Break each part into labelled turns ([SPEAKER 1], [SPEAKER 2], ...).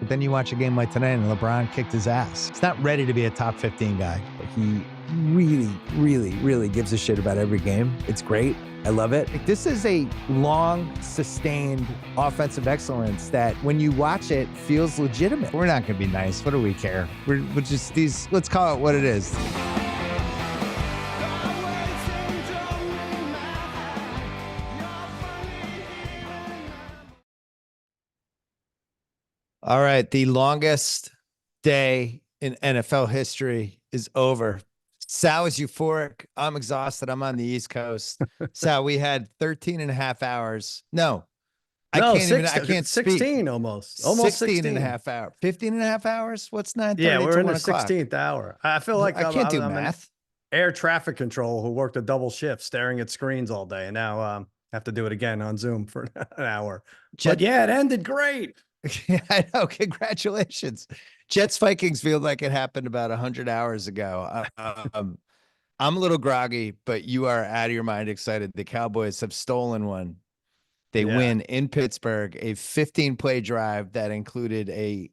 [SPEAKER 1] But then you watch a game like tonight and LeBron kicked his ass. He's not ready to be a top 15 guy, but he really, really, really gives a shit about every game. It's great. I love it. This is a long, sustained offensive excellence that when you watch it feels legitimate. We're not going to be nice. What do we care? We're just these, let's call it what it is. All right, the longest day in NFL history is over. Sal is euphoric. I'm exhausted. I'm on the East Coast. Sal, we had 13 and a half hours. No, I can't
[SPEAKER 2] 16
[SPEAKER 1] speak.
[SPEAKER 2] almost
[SPEAKER 1] 16 and a half hours. 15 and a half hours? What's 9:30
[SPEAKER 2] Yeah, we're in the
[SPEAKER 1] 16th
[SPEAKER 2] 16th hour. I feel like
[SPEAKER 1] I can't do math.
[SPEAKER 2] Air traffic control who worked a double shift staring at screens all day. And now have to do it again on Zoom for an hour. But yeah, it ended great.
[SPEAKER 1] Yeah, I know. Congratulations. Jets Vikings feel like it happened about 100 hours ago. I'm a little groggy, but you are out of your mind excited. The Cowboys have stolen one. They win in Pittsburgh, a 15-play drive that included a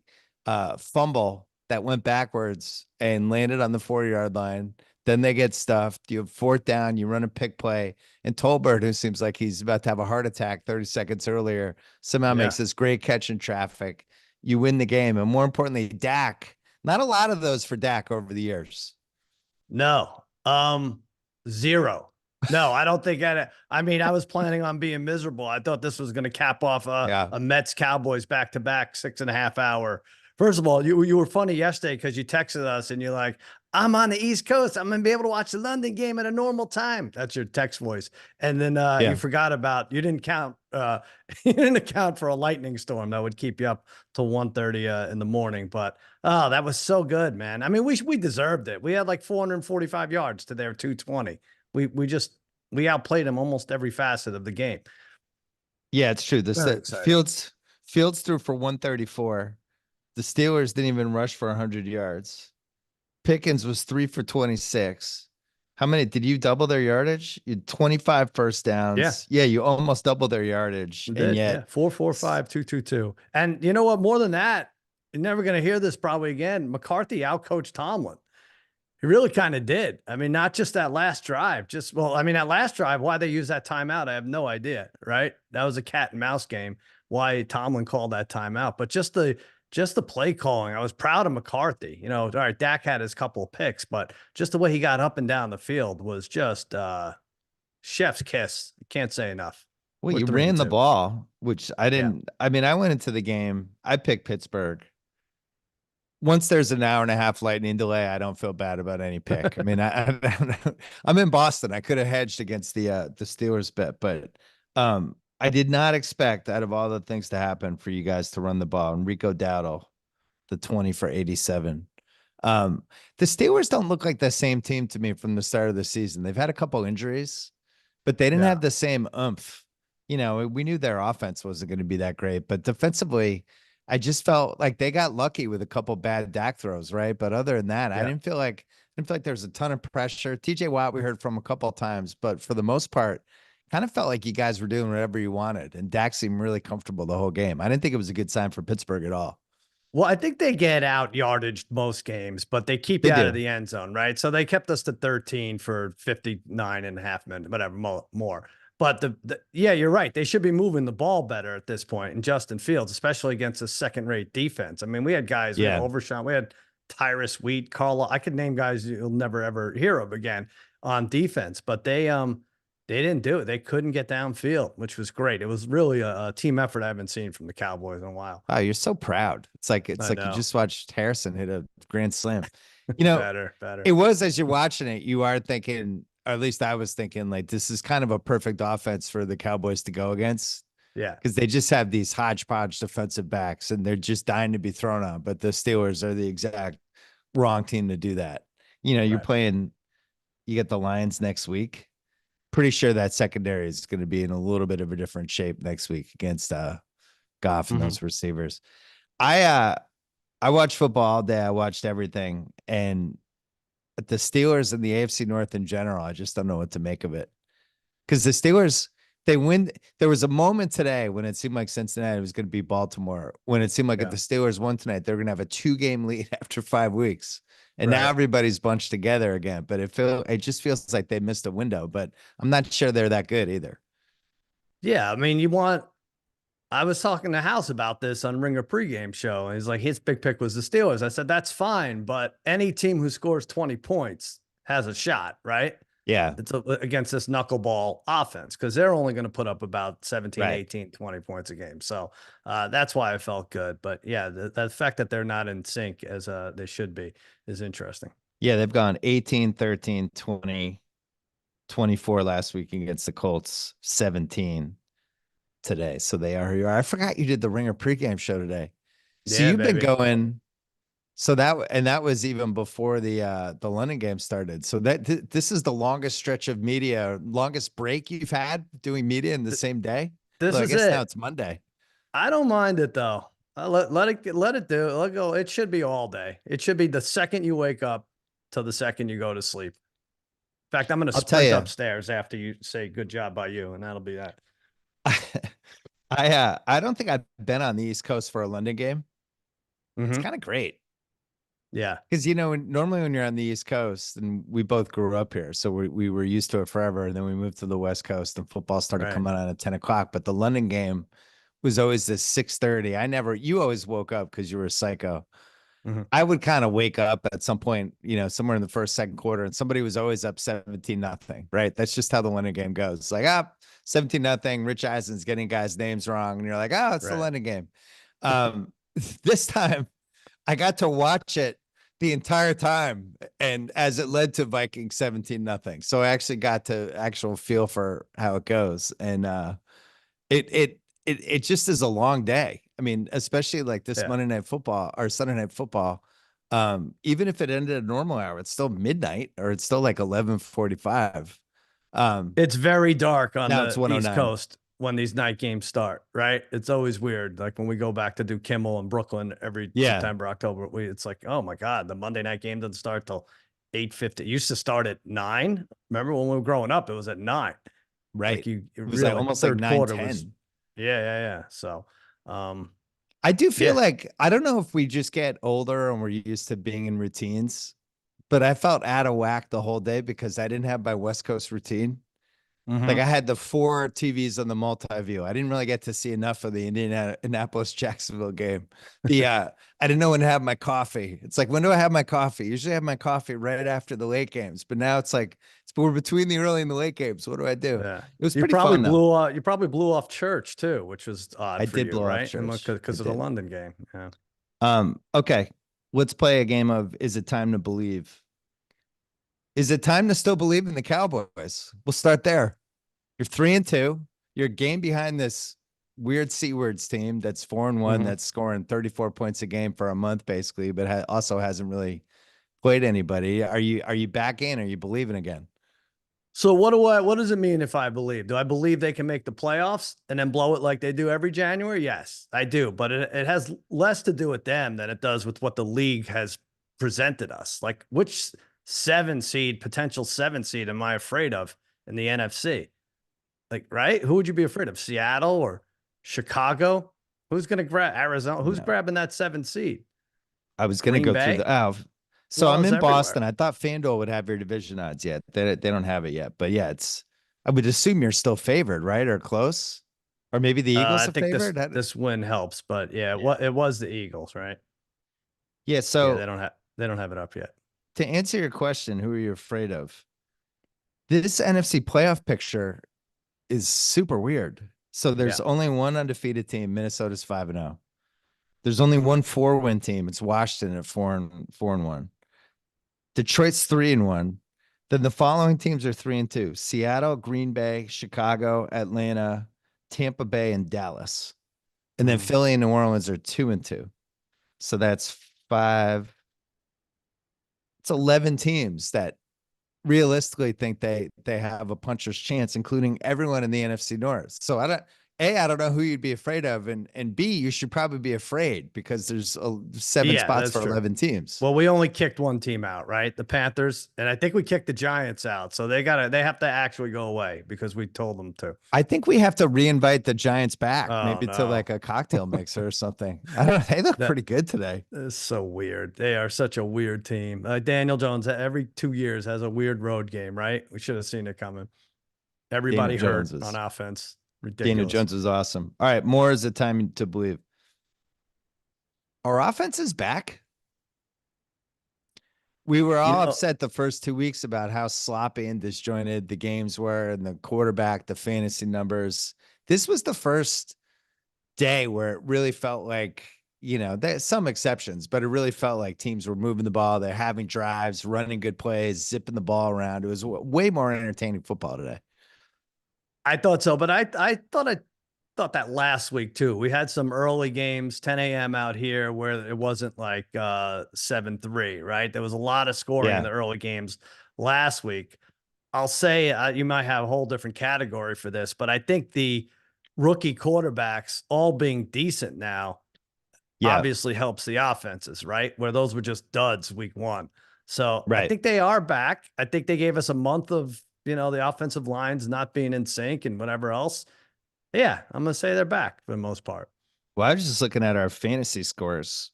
[SPEAKER 1] fumble that went backwards and landed on the 4-yard line. Then they get stuffed. You have fourth down. You run a pick play. And Tolbert, who seems like he's about to have a heart attack 30 seconds earlier, somehow makes this great catch in traffic. You win the game. And more importantly, Dak. Not a lot of those for Dak over the years.
[SPEAKER 2] No. Zero. No, I don't think I mean, I was planning on being miserable. I thought this was going to cap off a Mets Cowboys back-to-back 6.5 hour. First of all, you were funny yesterday because you texted us and you're like, I'm on the East Coast. I'm going to be able to watch the London game at a normal time. That's your text voice. And then you forgot about, you didn't account for a lightning storm that would keep you up till 1:30 in the morning. But that was so good, man. I mean, we deserved it. We had like 445 yards to their 220. We outplayed them almost every facet of the game.
[SPEAKER 1] Yeah, it's true. Fields threw for 134. The Steelers didn't even rush for 100 yards. Pickens was 3 for 26. How many did you double their yardage? You had 25 first downs. Yeah, you almost doubled their yardage. And yet
[SPEAKER 2] 4-4-5, 2-2-2. And you know what? More than that, you're never going to hear this probably again. McCarthy outcoached Tomlin. He really kind of did. I mean, not just that last drive, that last drive, why they used that timeout, I have no idea, right? That was a cat and mouse game, why Tomlin called that timeout. But just the play calling, I was proud of McCarthy. You know, all right, Dak had his couple of picks, but just the way he got up and down the field was just chef's kiss. Can't say enough.
[SPEAKER 1] Well, you ran the ball, which I didn't. I mean, I went into the game. I picked Pittsburgh. Once there's an hour and a half lightning delay, I don't feel bad about any pick. I mean, I'm in Boston. I could have hedged against the Steelers bet, but I did not expect, out of all the things to happen, for you guys to run the ball. And Rico Dowdle, the 20 for 87. The Steelers don't look like the same team to me from the start of the season. They've had a couple injuries, but they didn't have the same oomph. You know, we knew their offense wasn't going to be that great, but defensively, I just felt like they got lucky with a couple bad Dak throws, right? But other than that, I didn't feel like there was a ton of pressure. TJ Watt, we heard from a couple of times, but for the most part, kind of felt like you guys were doing whatever you wanted, and Dak seemed really comfortable the whole game. I didn't think it was a good sign for Pittsburgh at all.
[SPEAKER 2] Well, I think they get out yardage most games, but they keep you out of the end zone, right? So they kept us to 13 for 59 and a half minutes, whatever, more. But you're right. They should be moving the ball better at this point. And Justin Fields, especially against a second-rate defense. I mean, we had guys with Overshown. We had Tyrus Wheat, Carl. I could name guys you'll never ever hear of again on defense. But they didn't do it. They couldn't get downfield, which was great. It was really a team effort I haven't seen from the Cowboys in a while.
[SPEAKER 1] Oh, you're so proud. It's like you just watched Harrison hit a grand slam. You know,
[SPEAKER 2] better.
[SPEAKER 1] It was, as you're watching it, you are thinking, or at least I was thinking, like, this is kind of a perfect offense for the Cowboys to go against.
[SPEAKER 2] Yeah.
[SPEAKER 1] Because they just have these hodgepodge defensive backs and they're just dying to be thrown on. But the Steelers are the exact wrong team to do that. You know, you get the Lions next week. Pretty sure that secondary is going to be in a little bit of a different shape next week against Goff and those receivers. I watched football all day. I watched everything. And the Steelers and the AFC North in general, I just don't know what to make of it. Because the Steelers, they win. There was a moment today when it seemed like Cincinnati was going to beat Baltimore. When it seemed like if the Steelers won tonight, they're going to have a 2-game lead after 5 weeks. And now everybody's bunched together again. But it just feels like they missed a window. But I'm not sure they're that good either.
[SPEAKER 2] Yeah, I mean, I was talking to House about this on Ringer pregame show, and he's like, his big pick was the Steelers. I said, that's fine, but any team who scores 20 points has a shot, right?
[SPEAKER 1] Yeah.
[SPEAKER 2] It's against this knuckleball offense, because they're only going to put up about 17, 18, 20 points a game. So that's why I felt good. But yeah, the fact that they're not in sync as they should be is interesting.
[SPEAKER 1] Yeah, they've gone 18, 13, 20, 24 last week against the Colts, 17 today. So they are who you are. I forgot you did the Ringer pregame show today. So you've been going. So that was even before the London game started. So this is the longest stretch of media, longest break you've had doing media in the same day.
[SPEAKER 2] This is
[SPEAKER 1] I guess
[SPEAKER 2] it.
[SPEAKER 1] now it's Monday.
[SPEAKER 2] I don't mind it though. Let it do. Let it go. It should be all day. It should be the second you wake up till the second you go to sleep. In fact, I'm going to sprint upstairs after you say good job by you, and that'll be that.
[SPEAKER 1] I don't think I've been on the East Coast for a London game. It's kind of great.
[SPEAKER 2] Yeah.
[SPEAKER 1] Because, normally when you're on the East Coast, and we both grew up here, so we were used to it forever. And then we moved to the West Coast and football started coming on at 10 o'clock. But the London game was always this 6:30. You always woke up because you were a psycho. I would kind of wake up at some point, somewhere in the first, second quarter, and somebody was always up 17-0, right? That's just how the London game goes. It's like, 17-0, Rich Eisen's getting guys' names wrong. And you're like, it's the London game. This time I got to watch it the entire time, and as it led to Vikings 17-0. So I actually got to actual feel for how it goes. And it just is a long day. I mean, especially like this Monday Night Football or Sunday Night Football. Even if it ended at normal hour, it's still midnight or it's still like 11:45.
[SPEAKER 2] It's very dark on the East
[SPEAKER 1] 109.
[SPEAKER 2] Coast when these night games start, right? It's always weird. Like when we go back to do Kimmel in Brooklyn every September, October, it's like, oh my God, the Monday night game doesn't start till 8:50. It used to start at 9. Remember when we were growing up, it was at 9.
[SPEAKER 1] Right.
[SPEAKER 2] Like
[SPEAKER 1] it was like almost like 9:10.
[SPEAKER 2] Yeah. So,
[SPEAKER 1] I do feel like, I don't know if we just get older and we're used to being in routines, but I felt out of whack the whole day because I didn't have my West Coast routine. Like I had the 4 TVs on the multi-view. I didn't really get to see enough of the Indianapolis Jacksonville game. I didn't know when to have my coffee. It's like, when do I have my coffee? Usually I have my coffee right after the late games, but now it's like, we're between the early and the late games. What do I do?
[SPEAKER 2] Yeah.
[SPEAKER 1] It was pretty fun though.
[SPEAKER 2] You probably blew off church too, which was odd.
[SPEAKER 1] I did blow off church
[SPEAKER 2] because of the London game. Yeah.
[SPEAKER 1] Okay. Let's play a game of, is it time to believe? Is it time to still believe in the Cowboys? We'll start there. You're 3-2. You're a game behind this weird C-words team that's 4-1, that's scoring 34 points a game for a month, basically, but also hasn't really played anybody. Are you back in? Are you believing again?
[SPEAKER 2] So what does it mean if I believe? Do I believe they can make the playoffs and then blow it like they do every January? Yes, I do. But it has less to do with them than it does with what the league has presented us. Like, which potential 7 seed am I afraid of in the NFC? Like, right? Who would you be afraid of? Seattle or Chicago? Who's going to grab Arizona? Who's grabbing that 7 seed?
[SPEAKER 1] I was going to go through the So I'm in Boston. I thought FanDuel would have your division odds yet. They don't have it yet. But yeah, I would assume you're still favored, right? Or close? Or maybe the Eagles are favored?
[SPEAKER 2] This win helps, but it was the Eagles, right?
[SPEAKER 1] Yeah, so
[SPEAKER 2] they don't have it up yet.
[SPEAKER 1] To answer your question, who are you afraid of? This NFC playoff picture is super weird. So there's only one undefeated team. Minnesota's 5-0. There's only one 4-win team. It's Washington at 4-1. Detroit's 3-1. Then the following teams are 3-2: Seattle, Green Bay, Chicago, Atlanta, Tampa Bay, and Dallas. And then Philly and New Orleans are 2-2. So that's 5. It's 11 teams that realistically think they have a puncher's chance, including everyone in the NFC North. So A, I don't know who you'd be afraid of, and B, you should probably be afraid because there's 7 spots for 11 teams.
[SPEAKER 2] Well, we only kicked one team out, right? The Panthers, and I think we kicked the Giants out, so they have to actually go away because we told them to.
[SPEAKER 1] I think we have to reinvite the Giants back, maybe to like a cocktail mixer or something. I don't know. They look pretty good today.
[SPEAKER 2] It's so weird. They are such a weird team. Daniel Jones every 2 years has a weird road game, right? We should have seen it coming. Everybody hurt on offense. Ridiculous.
[SPEAKER 1] Daniel Jones is awesome. All right, more is the time to believe. Our offense is back. We were all upset the first 2 weeks about how sloppy and disjointed the games were and the quarterback, the fantasy numbers. This was the first day where it really felt like, there's some exceptions, but it really felt like teams were moving the ball. They're having drives, running good plays, zipping the ball around. It was way more entertaining football today.
[SPEAKER 2] I thought so, but I thought that last week too. We had some early games, 10 a.m. out here where it wasn't like 7-3, right? There was a lot of scoring in the early games last week. I'll say you might have a whole different category for this, but I think the rookie quarterbacks all being decent now obviously helps the offenses, right? Where those were just duds week 1. So I think they are back. I think they gave us a month of the offensive lines not being in sync and whatever else. Yeah, I'm going to say they're back for the most part.
[SPEAKER 1] Well, I was just looking at our fantasy scores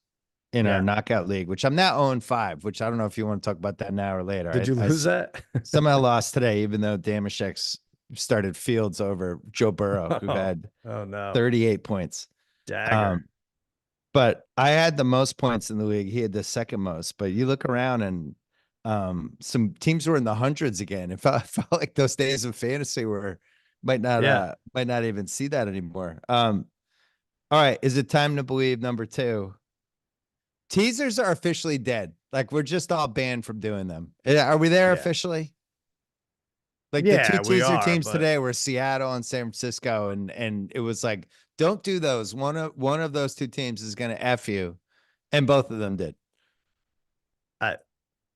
[SPEAKER 1] in our knockout league, which I'm now 0-5, which I don't know if you want to talk about that now or later.
[SPEAKER 2] Did you lose that?
[SPEAKER 1] Somehow lost today, even though Damashek's started Fields over Joe Burrow, who had 38 points.
[SPEAKER 2] Dagger.
[SPEAKER 1] But I had the most points in the league. He had the second most. But you look around and some teams were in the hundreds again. It felt like those days of fantasy might not even see that anymore. All right. Is it time to believe number 2? Teasers are officially dead. Like we're just all banned from doing them. Are we there officially? Like the 2 teaser teams today were Seattle and San Francisco. And it was like, don't do those. One of those 2 teams is going to F you. And both of them did.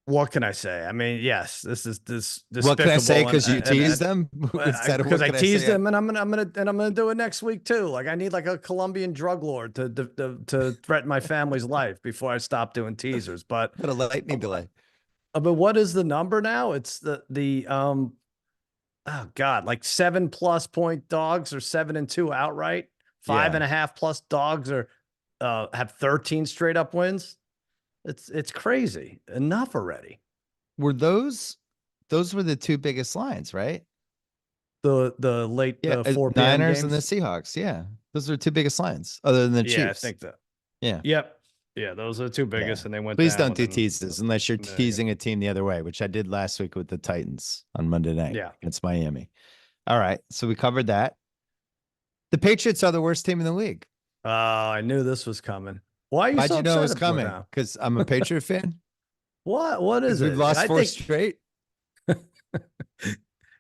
[SPEAKER 2] What can I say? I mean, yes, this is this.
[SPEAKER 1] What can I say? Because you teased them.
[SPEAKER 2] Because I teased them, and I'm gonna do it next week too. Like I need like a Colombian drug lord to threaten my family's life before I stop doing teasers. But
[SPEAKER 1] a lightning delay.
[SPEAKER 2] But what is the number now? It's the oh God, like 7+ point dogs are 7-2 outright. 5.5+ dogs are have 13 straight up wins. It's crazy. Enough already.
[SPEAKER 1] Were those were the 2 biggest lines, right?
[SPEAKER 2] The late 4 p.m.
[SPEAKER 1] Niners
[SPEAKER 2] games?
[SPEAKER 1] and the Seahawks. Yeah. Those are 2 biggest lines other than the Chiefs.
[SPEAKER 2] Yeah, I think that.
[SPEAKER 1] Yeah.
[SPEAKER 2] Yep. Yeah, those are the 2 biggest and they went
[SPEAKER 1] Please
[SPEAKER 2] down
[SPEAKER 1] don't do teases unless you're teasing a team the other way, which I did last week with the Titans on Monday night against Miami. All right. So we covered that. The Patriots are the worst team in the league.
[SPEAKER 2] Oh, I knew this was coming. Why are you so
[SPEAKER 1] you know it was coming? Because I'm a Patriot fan.
[SPEAKER 2] What is it?
[SPEAKER 1] We've lost 4 straight.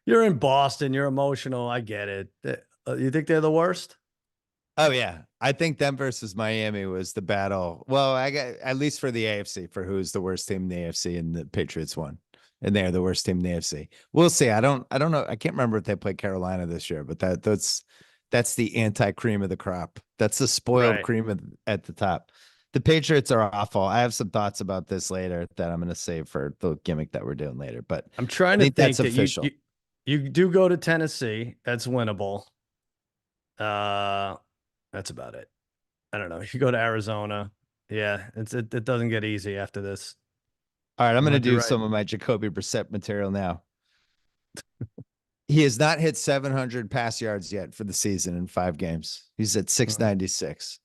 [SPEAKER 2] You're in Boston. You're emotional. I get it. You think they're the worst?
[SPEAKER 1] Oh yeah, I think them versus Miami was the battle. Well, I got at least for the AFC for who's the worst team in the AFC, and the Patriots won, and they're the worst team in the AFC. We'll see. I don't know. I can't remember if they played Carolina this year, but that's the anti-cream of the crop. That's the spoiled cream at the top. The Patriots are awful. I have some thoughts about this later that I'm going to save for the gimmick that we're doing later. But
[SPEAKER 2] I'm trying to think that's that official. You do go to Tennessee. That's winnable. That's about it. I don't know. If you go to Arizona, it doesn't get easy after this.
[SPEAKER 1] All right, I'm going to do some of my Jacoby Brissett material now. He has not hit 700 pass yards yet for the season in 5 games. He's at 696.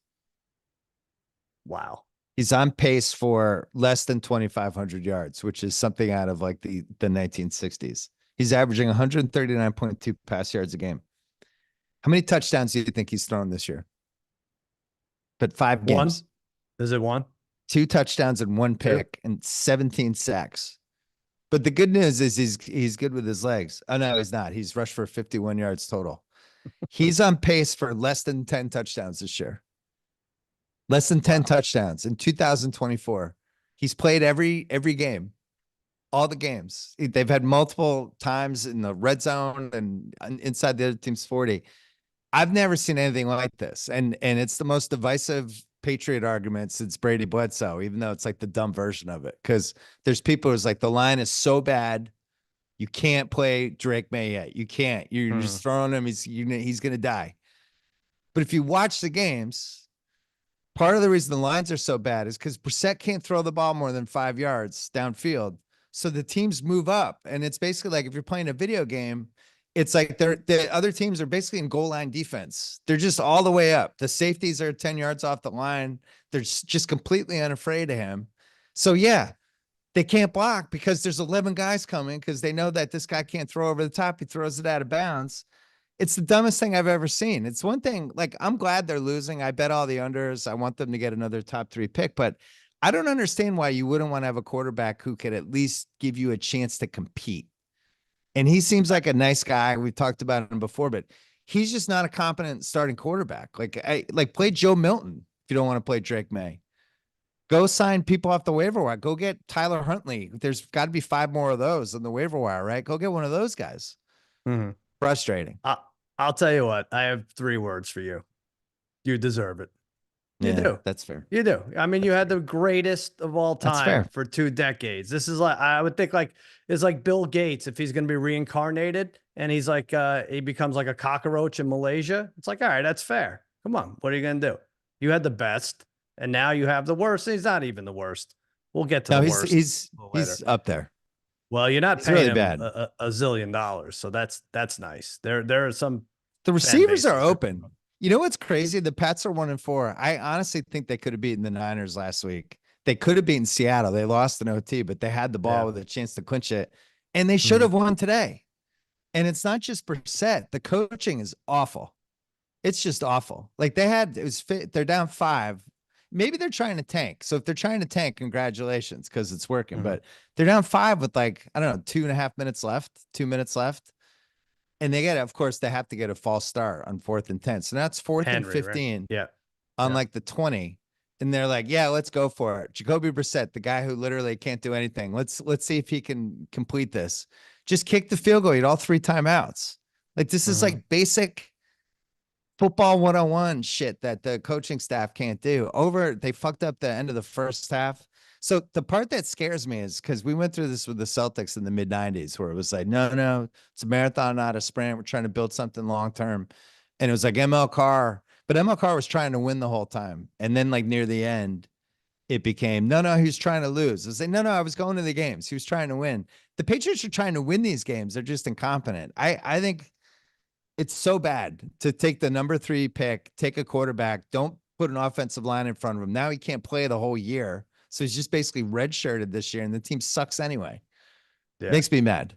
[SPEAKER 2] Wow.
[SPEAKER 1] He's on pace for less than 2,500 yards, which is something out of like the 1960s. He's averaging 139.2 pass yards a game. How many touchdowns do you think he's thrown this year? But 5 games.
[SPEAKER 2] 1? Is it 1?
[SPEAKER 1] 2 touchdowns and 1 pick and 17 sacks. But the good news is he's good with his legs. Oh, no, he's not. He's rushed for 51 yards total. He's on pace for less than 10 touchdowns this year. Less than 10 touchdowns in 2024. He's played every game, all the games. They've had multiple times in the red zone and inside the other team's 40. I've never seen anything like this. And it's the most divisive Patriot argument since Brady Bledsoe, even though it's like the dumb version of it. Because there's people who's like, the line is so bad, you can't play Drake May yet. You can't. You're just throwing him. He's going to die. But if you watch the games, part of the reason the lines are so bad is because Brissett can't throw the ball more than 5 yards downfield. So the teams move up. And it's basically like if you're playing a video game, it's like the other teams are basically in goal line defense. They're just all the way up. The safeties are 10 yards off the line. They're just completely unafraid of him. So yeah, they can't block because there's 11 guys coming because they know that this guy can't throw over the top. He throws it out of bounds. It's the dumbest thing I've ever seen. It's one thing, like, I'm glad they're losing. I bet all the unders. I want them to get another top 3 pick, but I don't understand why you wouldn't want to have a quarterback who could at least give you a chance to compete. And he seems like a nice guy. We've talked about him before, but he's just not a competent starting quarterback. Like play Joe Milton if you don't want to play Drake May. Go sign people off the waiver wire. Go get Tyler Huntley. There's got to be 5 more of those on the waiver wire, right? Go get one of those guys. Frustrating.
[SPEAKER 2] I'll tell you what. I have 3 words for you. You deserve it. You do.
[SPEAKER 1] That's fair.
[SPEAKER 2] You do. I mean, you had the greatest of all time for 2 decades. This is like, I would think like, it's like Bill Gates, if he's going to be reincarnated and he's like, he becomes like a cockroach in Malaysia. It's like, all right, that's fair. Come on. What are you going to do? You had the best and now you have the worst. He's not even the worst. We'll get to the worst.
[SPEAKER 1] He's up there.
[SPEAKER 2] Well, you're not paying him a $1 zillion. So that's nice. There are some.
[SPEAKER 1] The receivers are open. You know what's crazy? The Pats are 1-4. I honestly think they could have beaten the Niners last week. They could have beaten Seattle. They lost in OT, but they had the ball with a chance to clinch it. And they should have won today. And it's not just Brissett. The coaching is awful. It's just awful. Like they're down 5. Maybe they're trying to tank. So if they're trying to tank, congratulations, because it's working. But they're down 5 with 2.5 minutes left, 2 minutes left. And they of course, they have to get a false start on 4th and 10. So that's 4th and 15.
[SPEAKER 2] Right? Yeah.
[SPEAKER 1] On like the 20. And they're like, yeah, let's go for it. Jacoby Brissett, the guy who literally can't do anything. Let's see if he can complete this. Just kick the field goal. You had all 3 timeouts. Like this is like basic football 101 shit that the coaching staff can't do. They fucked up the end of the first half. So the part that scares me is because we went through this with the Celtics in the mid-90s where it was like, no, it's a marathon, not a sprint. We're trying to build something long-term. And it was like ML Carr, but ML Carr was trying to win the whole time. And then like near the end, it became, no, he was trying to lose. I was like, no, I was going to the games. He was trying to win. The Patriots are trying to win these games. They're just incompetent. I think it's so bad to take the number 3 pick, take a quarterback, don't put an offensive line in front of him. Now he can't play the whole year. So he's just basically redshirted this year and the team sucks anyway. Yeah. Makes me mad.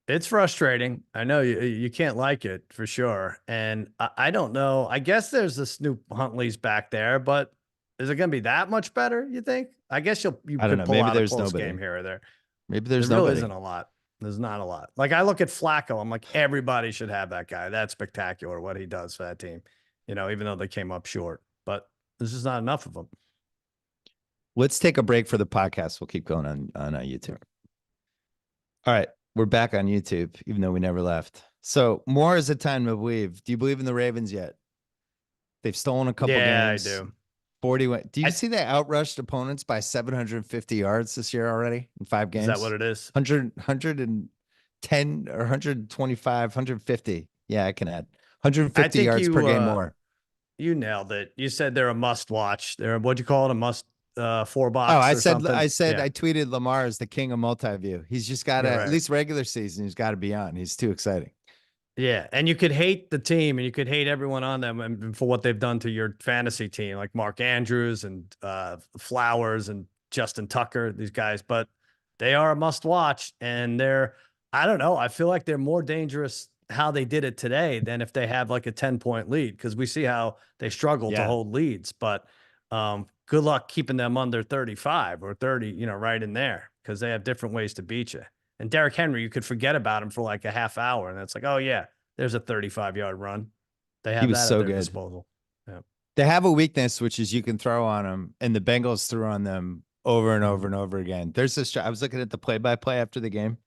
[SPEAKER 2] It's frustrating. I know you can't like it for sure. And I don't know. I guess there's the Snoop Huntley's back there, but is it going to be that much better, you think? I guess you could pull out a close game here or there.
[SPEAKER 1] Maybe there's
[SPEAKER 2] nobody. Really isn't a lot. There's not a lot. Like I look at Flacco, I'm like, everybody should have that guy. That's spectacular what he does for that team. Even though they came up short, but there's just not enough of them.
[SPEAKER 1] Let's take a break for the podcast. We'll keep going on YouTube. All right. We're back on YouTube, even though we never left. So more is a time to believe. Do you believe in the Ravens yet? They've stolen a couple games.
[SPEAKER 2] Yeah, I do.
[SPEAKER 1] 41. Do you see they outrushed opponents by 750 yards this year already in 5 games?
[SPEAKER 2] Is that what it is?
[SPEAKER 1] 110 or 125, 150. Yeah, I can add 150 yards per game more.
[SPEAKER 2] You nailed it. You said they're a must watch. What'd you call it? A must 4 box.
[SPEAKER 1] Oh, I tweeted Lamar is the king of multi-view. He's just got to, at least regular season, he's got to be on. He's too exciting.
[SPEAKER 2] Yeah. And you could hate the team and you could hate everyone on them and for what they've done to your fantasy team, like Mark Andrews and Flowers and Justin Tucker, these guys, but they are a must watch. And I don't know. I feel like they're more dangerous how they did it today than if they have like a 10-point lead. Cause we see how they struggle to hold leads, but good luck keeping them under 35 or 30, right in there. Cause they have different ways to beat you. And Derrick Henry, you could forget about him for like a half hour. And it's like, oh yeah, there's a 35-yard run. They have that at their disposal. Yeah.
[SPEAKER 1] They have a weakness, which is you can throw on them. And the Bengals threw on them over and over and over again. There's this, I was looking at the play-by-play after the game.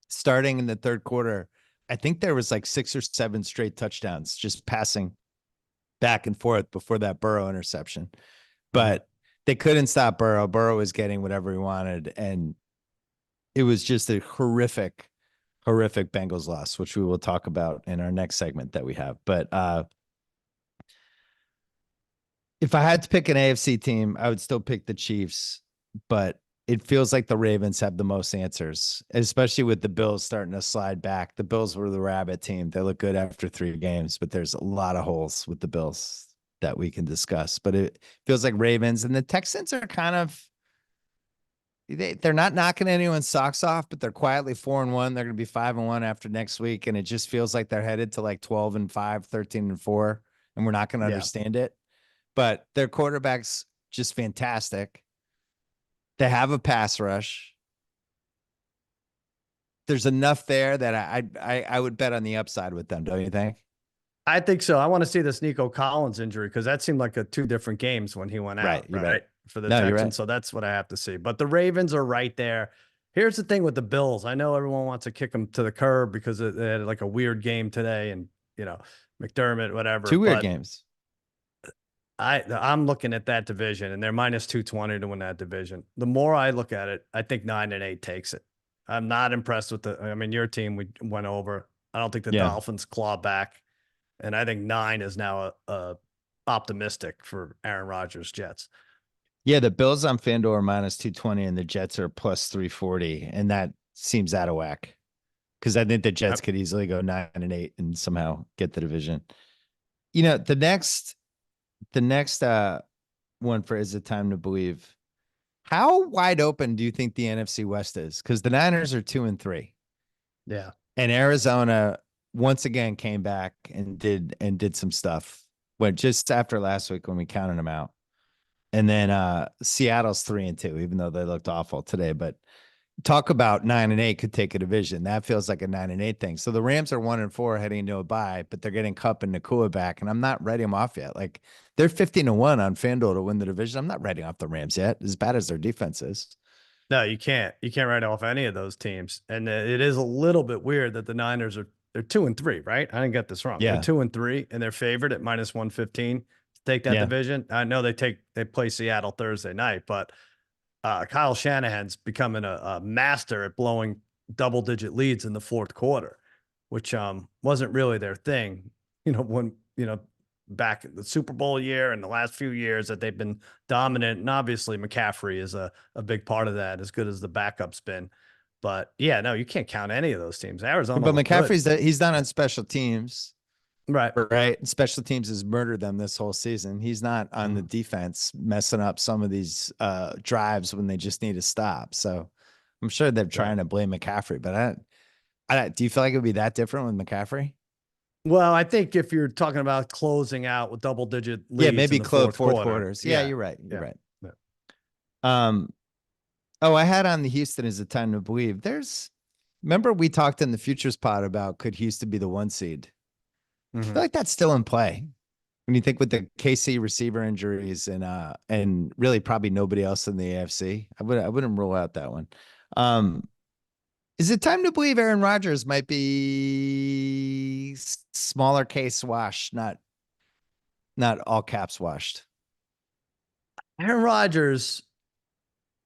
[SPEAKER 1] Starting in the 3rd quarter, I think there was like 6 or 7 straight touchdowns just passing back and forth before that Burrow interception. But they couldn't stop Burrow. Burrow was getting whatever he wanted. And it was just a horrific Bengals loss, which we will talk about in our next segment that we have. But if I had to pick an AFC team, I would still pick the Chiefs, but it feels like the Ravens have the most answers, especially with the Bills starting to slide back. The Bills were the rabbit team. They look good after 3 games, but there's a lot of holes with the Bills that we can discuss. But it feels like Ravens, and the Texans are kind of, they're not knocking anyone's socks off, but they're quietly 4-1. They're going to be 5-1 after next week. And it just feels like they're headed to like 12-5, 13-4, and we're not going to understand it. But their quarterback's just fantastic. They have a pass rush. There's enough there that I would bet on the upside with them, don't you think?
[SPEAKER 2] I think so. I want to see this Nico Collins injury because that seemed like 2 different games when he went out, right? For the Texans. Right. So that's what I have to see. But the Ravens are right there. Here's the thing with the Bills. I know everyone wants to kick them to the curb because they had like a weird game today and, McDermott, whatever.
[SPEAKER 1] 2 weird games.
[SPEAKER 2] I'm looking at that division and they're minus 220 to win that division. The more I look at it, I think 9-8 takes it. I'm not impressed with your team we went over. I don't think the Dolphins claw back. And I think 9 is now optimistic for Aaron Rodgers Jets.
[SPEAKER 1] Yeah, the Bills on FanDuel are minus 220 and the Jets are plus 340. And that seems out of whack because I think the Jets could easily go 9-8 and somehow get the division. The next one for Is It Time to Believe? How wide open do you think the NFC West is? Because the Niners are 2-3.
[SPEAKER 2] Yeah.
[SPEAKER 1] And Arizona once again came back and did some stuff. Went just after last week when we counted them out. And then Seattle's 3-2, even though they looked awful today. But talk about 9-8 could take a division. That feels like a 9-8 thing. So the Rams are 1-4 heading into a bye, but they're getting Kupp and Nakua back, and I'm not writing them off yet. Like they're 15-1 on FanDuel to win the division. I'm not writing off the Rams yet, as bad as their defense is.
[SPEAKER 2] No, you can't. You can't write off any of those teams. And it is a little bit weird that the Niners they're 2-3, right? I didn't get this wrong.
[SPEAKER 1] Yeah.
[SPEAKER 2] They're 2-3 and they're favored at minus 115 to take that division. I know they play Seattle Thursday night, but Kyle Shanahan's becoming a master at blowing double-digit leads in the fourth quarter, which wasn't really their thing. Back in the Super Bowl year and the last few years that they've been dominant. And obviously McCaffrey is a big part of that, as good as the backup's been. But yeah, no, you can't count any of those teams. Arizona,
[SPEAKER 1] but McCaffrey's he's not on special teams,
[SPEAKER 2] right?
[SPEAKER 1] Special teams has murdered them this whole season. He's not on the defense messing up some of these drives when they just need to stop. So I'm sure they're trying to blame McCaffrey, but I do you feel like it would be that different with McCaffrey?
[SPEAKER 2] Well, I think if you're talking about closing out with double-digit leads,
[SPEAKER 1] maybe close fourth quarters. Yeah, you're right. You're right. Yeah. Oh, I had on the Houston Is It Time to Believe. Remember we talked in the Futures Pod about could Houston be the 1 seed? I feel like that's still in play. When you think with the KC receiver injuries and really probably nobody else in the AFC, I wouldn't rule out that one. Is it time to believe Aaron Rodgers might be smaller case wash, not all caps washed?
[SPEAKER 2] Aaron Rodgers,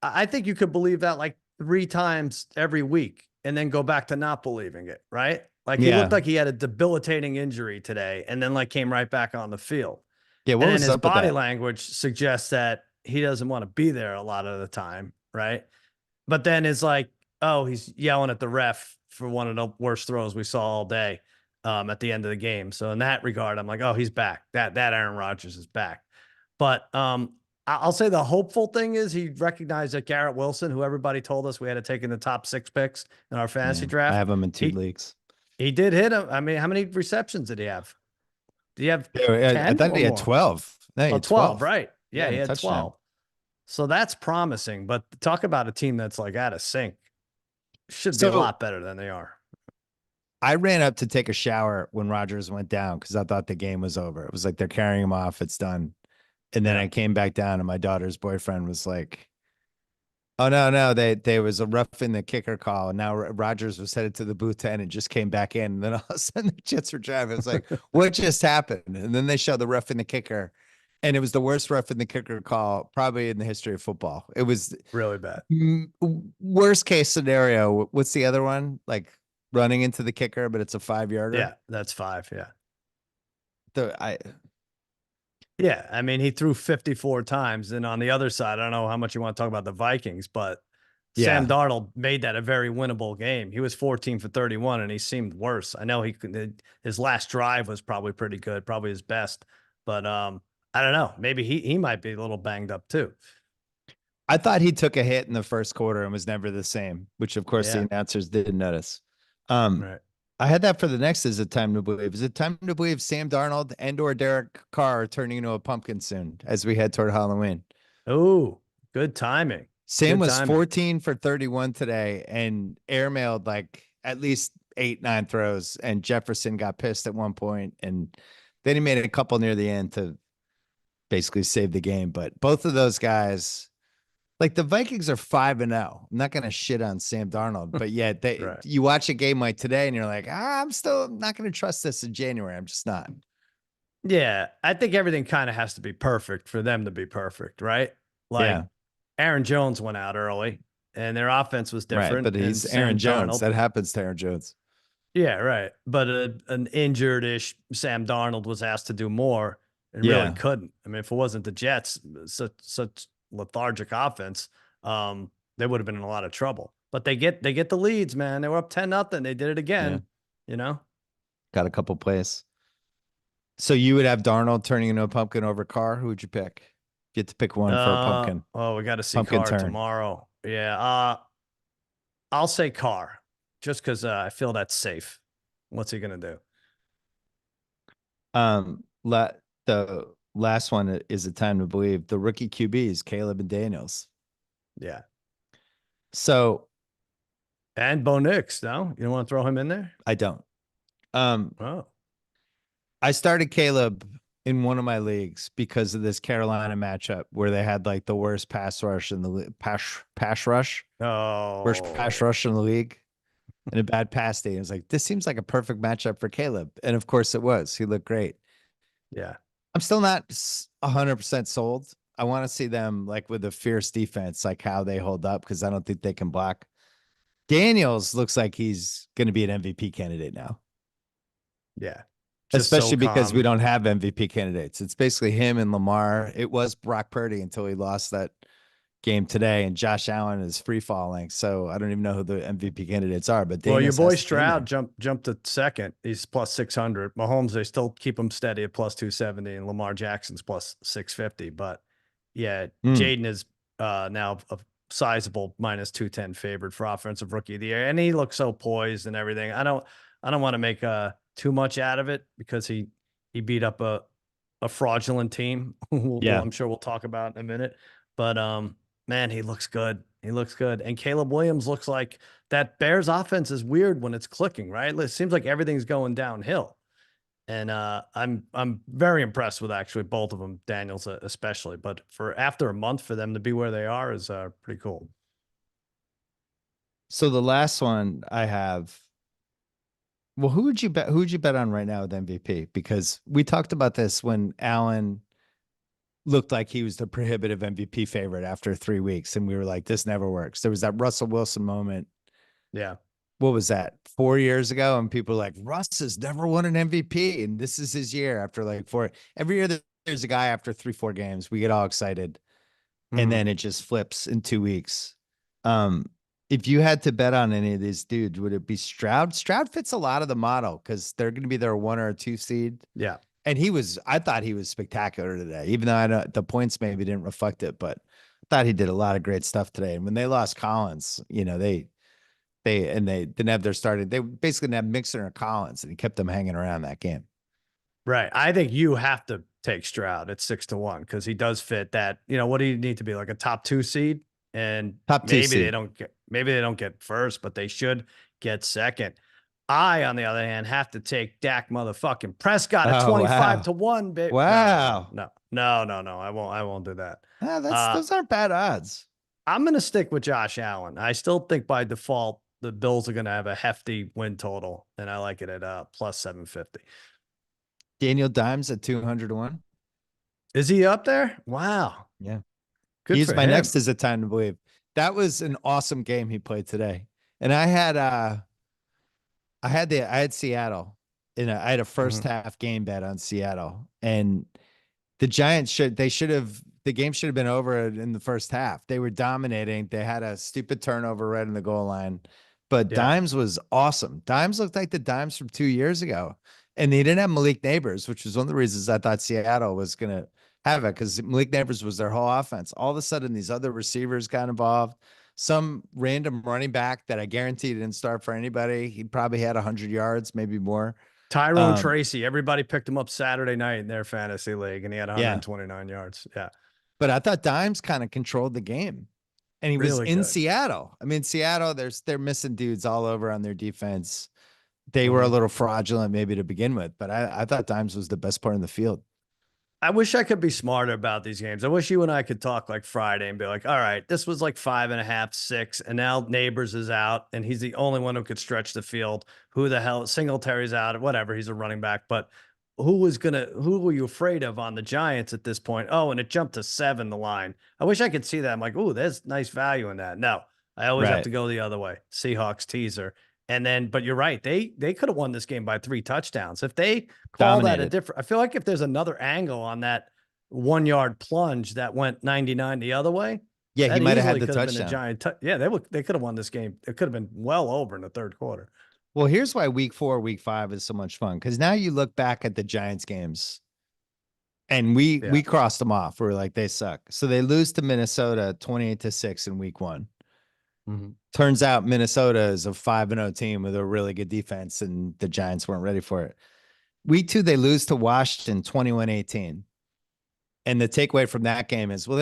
[SPEAKER 2] I think you could believe that like 3 times every week and then go back to not believing it, right? Like he looked like he had a debilitating injury today and then like came right back on the field.
[SPEAKER 1] Yeah, what was
[SPEAKER 2] his
[SPEAKER 1] up with
[SPEAKER 2] body
[SPEAKER 1] that?
[SPEAKER 2] language suggests that he doesn't want to be there a lot of the time, right? But then it's like, oh, he's yelling at the ref for one of the worst throws we saw all day at the end of the game. So in that regard, I'm like, oh, he's back. That Aaron Rodgers is back. But I'll say the hopeful thing is he recognized that Garrett Wilson, who everybody told us we had to take in the top 6 picks in our fantasy draft.
[SPEAKER 1] I have him in 2 leagues.
[SPEAKER 2] He did hit him. I mean, how many receptions did he have? Did he have 10
[SPEAKER 1] I thought he had 12. No, he had
[SPEAKER 2] 12, right? Yeah, he had
[SPEAKER 1] touchdown.
[SPEAKER 2] 12. So that's promising. But talk about a team that's like out of sync. Should be a lot better than they are.
[SPEAKER 1] I ran up to take a shower when Rodgers went down because I thought the game was over. It was like they're carrying him off. It's done. And then I came back down and my daughter's boyfriend was like, Oh no, there was a rough in the kicker call, and now Rodgers was headed to the booth end and just came back in. And then all of a sudden the Jets were driving. It's like, what just happened? And then they showed the rough in the kicker, and it was the worst rough in the kicker call probably in the history of football. It was
[SPEAKER 2] Really bad.
[SPEAKER 1] Worst case scenario. What's the other one? Like running into the kicker, but it's a 5-yarder.
[SPEAKER 2] Yeah, that's 5. Yeah.
[SPEAKER 1] The I
[SPEAKER 2] Yeah, I mean, he threw 54 times. And on the other side, I don't know how much you want to talk about the Vikings, but Sam
[SPEAKER 1] yeah
[SPEAKER 2] Darnold made that a very winnable game. He was 14 for 31, and he seemed worse. I know his last drive was probably pretty good, probably his best. But I don't know. Maybe he might be a little banged up too.
[SPEAKER 1] I thought he took a hit in the first quarter and was never the same, which of course the
[SPEAKER 2] Yeah.
[SPEAKER 1] announcers didn't notice.
[SPEAKER 2] Right.
[SPEAKER 1] I had that for the next. Is it time to believe? Is it time to believe Sam Darnold and or Derek Carr are turning into a pumpkin soon as we head toward Halloween?
[SPEAKER 2] Oh, good timing.
[SPEAKER 1] Sam
[SPEAKER 2] Good
[SPEAKER 1] was
[SPEAKER 2] timing.
[SPEAKER 1] 14 for 31 today and airmailed like at least 8-9 throws. And Jefferson got pissed at one point, and then he made a couple near the end to basically save the game. But both of those guys, like the Vikings are 5-0. I'm not going to shit on Sam Darnold, but yet
[SPEAKER 2] Right.
[SPEAKER 1] you watch a game like today and you're like, I'm still not going to trust this in January. I'm just not.
[SPEAKER 2] Yeah, I think everything kind of has to be perfect for them to be perfect, right? Like
[SPEAKER 1] Yeah.
[SPEAKER 2] Aaron Jones went out early and their offense was
[SPEAKER 1] Right.
[SPEAKER 2] different.
[SPEAKER 1] But
[SPEAKER 2] And
[SPEAKER 1] he's Aaron
[SPEAKER 2] Sam
[SPEAKER 1] Jones.
[SPEAKER 2] Darnold,
[SPEAKER 1] That happens to Aaron Jones.
[SPEAKER 2] yeah, right. But an injured-ish Sam Darnold was asked to do more and really
[SPEAKER 1] Yeah.
[SPEAKER 2] couldn't. I mean, if it wasn't the Jets, such lethargic offense, they would have been in a lot of trouble. But they get the leads, man. They were up 10-0. They did it
[SPEAKER 1] Yeah.
[SPEAKER 2] again. You know.
[SPEAKER 1] Got a couple plays. So you would have Darnold turning into a pumpkin over Carr. Who would you pick? You get to pick one for a pumpkin.
[SPEAKER 2] Oh, we got to see
[SPEAKER 1] Pumpkin
[SPEAKER 2] Carr
[SPEAKER 1] turn.
[SPEAKER 2] tomorrow. Yeah. I'll say Carr just because I feel that's safe. What's he gonna do?
[SPEAKER 1] The last one is a time to believe. The rookie QBs, Caleb and Daniels.
[SPEAKER 2] Yeah.
[SPEAKER 1] So
[SPEAKER 2] And Bo Nix, no? You don't want to throw him in there?
[SPEAKER 1] I don't.
[SPEAKER 2] Oh.
[SPEAKER 1] I started Caleb in one of my leagues because of this Carolina matchup where they had like the worst pass rush in the pass rush, worst pass
[SPEAKER 2] Oh.
[SPEAKER 1] rush in the league, and a bad pass day. I was like, this seems like a perfect matchup for Caleb, and of course it was. He looked great.
[SPEAKER 2] Yeah.
[SPEAKER 1] I'm still not 100% sold. I want to see them like with a fierce defense, like how they hold up, because I don't think they can block. Daniels looks like he's going to be an MVP candidate now.
[SPEAKER 2] Yeah. Just
[SPEAKER 1] Especially
[SPEAKER 2] so
[SPEAKER 1] because we
[SPEAKER 2] calm.
[SPEAKER 1] don't have MVP candidates. It's basically him and Lamar. It was Brock Purdy until he lost that game today, and Josh Allen is free falling. So I don't even know who the MVP candidates are. But
[SPEAKER 2] Well, your
[SPEAKER 1] Daniels
[SPEAKER 2] boy
[SPEAKER 1] has to be in there.
[SPEAKER 2] Stroud jumped to second. He's plus 600. Mahomes, they still keep him steady at plus 270, and Lamar Jackson's plus 650. But yeah, Jaden is now a sizable minus 210 favored for offensive rookie of the year, and he looks so poised and everything. I don't want to make too much out of it because he beat up a fraudulent team.
[SPEAKER 1] Yeah.
[SPEAKER 2] I'm sure we'll talk about in a minute. But man, he looks good. He looks good. And Caleb Williams looks like that Bears offense is weird when it's clicking, right? It seems like everything's going downhill. And I'm very impressed with actually both of them, Daniels especially. But for after a month for them to be where they are is pretty cool.
[SPEAKER 1] So the last one I have. Well, who would you bet? Who would you bet on right now with MVP? Because we talked about this when Allen looked like he was the prohibitive MVP favorite after 3 weeks, and we were like, "This never works." There was that Russell Wilson moment.
[SPEAKER 2] Yeah.
[SPEAKER 1] What was that? 4 years ago, and people were like, "Russ has never won an MVP, and this is his year." After like four, every year there's a guy after 3-4 games, we get all excited, and then it just flips in 2 weeks. If you had to bet on any of these dudes, would it be Stroud? Stroud fits a lot of the model because they're going to be their 1 or 2 seed.
[SPEAKER 2] Yeah.
[SPEAKER 1] And I thought he was spectacular today, even though I know the points maybe didn't reflect it, but I thought he did a lot of great stuff today. And when they lost Collins, they didn't have their starting. They basically didn't have Mixon or Collins, and he kept them hanging around that game.
[SPEAKER 2] Right. I think you have to take Stroud at 6-1 because he does fit that. What do you need to be, like a top 2 seed? And
[SPEAKER 1] Top 2
[SPEAKER 2] maybe
[SPEAKER 1] seed.
[SPEAKER 2] they don't get first, but they should get second. I, on the other hand, have to take Dak motherfucking Prescott at 25-1, baby.
[SPEAKER 1] Wow.
[SPEAKER 2] No. I won't do that.
[SPEAKER 1] Those aren't bad odds.
[SPEAKER 2] I'm going to stick with Josh Allen. I still think by default, the Bills are going to have a hefty win total, and I like it at plus 750.
[SPEAKER 1] Daniel Dimes at 200-1.
[SPEAKER 2] Is he up there? Wow.
[SPEAKER 1] Yeah.
[SPEAKER 2] Good
[SPEAKER 1] He's
[SPEAKER 2] for
[SPEAKER 1] my
[SPEAKER 2] him.
[SPEAKER 1] next is a time to believe. That was an awesome game he played today. And I had Seattle I had a first half game bet on Seattle, and the Giants the game should have been over in the first half. They were dominating. They had a stupid turnover right in the goal line, but Dimes was awesome. Dimes looked like the Dimes from 2 years ago, and they didn't have Malik Neighbors, which was one of the reasons I thought Seattle was going to have it, because Malik Neighbors was their whole offense. All of a sudden, these other receivers got involved. Some random running back that I guarantee didn't start for anybody. He probably had 100 yards, maybe more.
[SPEAKER 2] Tyrone Tracy, everybody picked him up Saturday night in their fantasy league, and he had 129 yards. Yeah.
[SPEAKER 1] But I thought Dimes kind of controlled the game, and he was in Seattle. I mean, Seattle, they're missing dudes all over on their defense. They were a little fraudulent maybe to begin with, but I thought Dimes was the best part in the field.
[SPEAKER 2] I wish I could be smarter about these games. I wish you and I could talk like Friday and be like, all right, this was like 5.5, 6, and now Neighbors is out, and he's the only one who could stretch the field. Who the hell? Singletary's out, whatever. He's a running back, but who were you afraid of on the Giants at this point? Oh, and it jumped to 7, the line. I wish I could see that. I'm like, oh, there's nice value in that. No, I always have to go the other way. Seahawks teaser. And then, but you're right. They could have won this game by 3 touchdowns. If they call that a different, I feel like if there's another angle on that 1-yard plunge that went 99 the other way.
[SPEAKER 1] Yeah, he might have had the touchdown.
[SPEAKER 2] They could have won this game. It could have been well over in the third quarter.
[SPEAKER 1] Well, here's why week 4, week 5 is so much fun. Because now you look back at the Giants games, and we crossed them off. We're like, they suck. So they lose to Minnesota 28-6 in week 1. Turns out Minnesota is a 5-0 team with a really good defense, and the Giants weren't ready for it. Week 2, they lose to Washington 21-18. And the takeaway from that game is, well,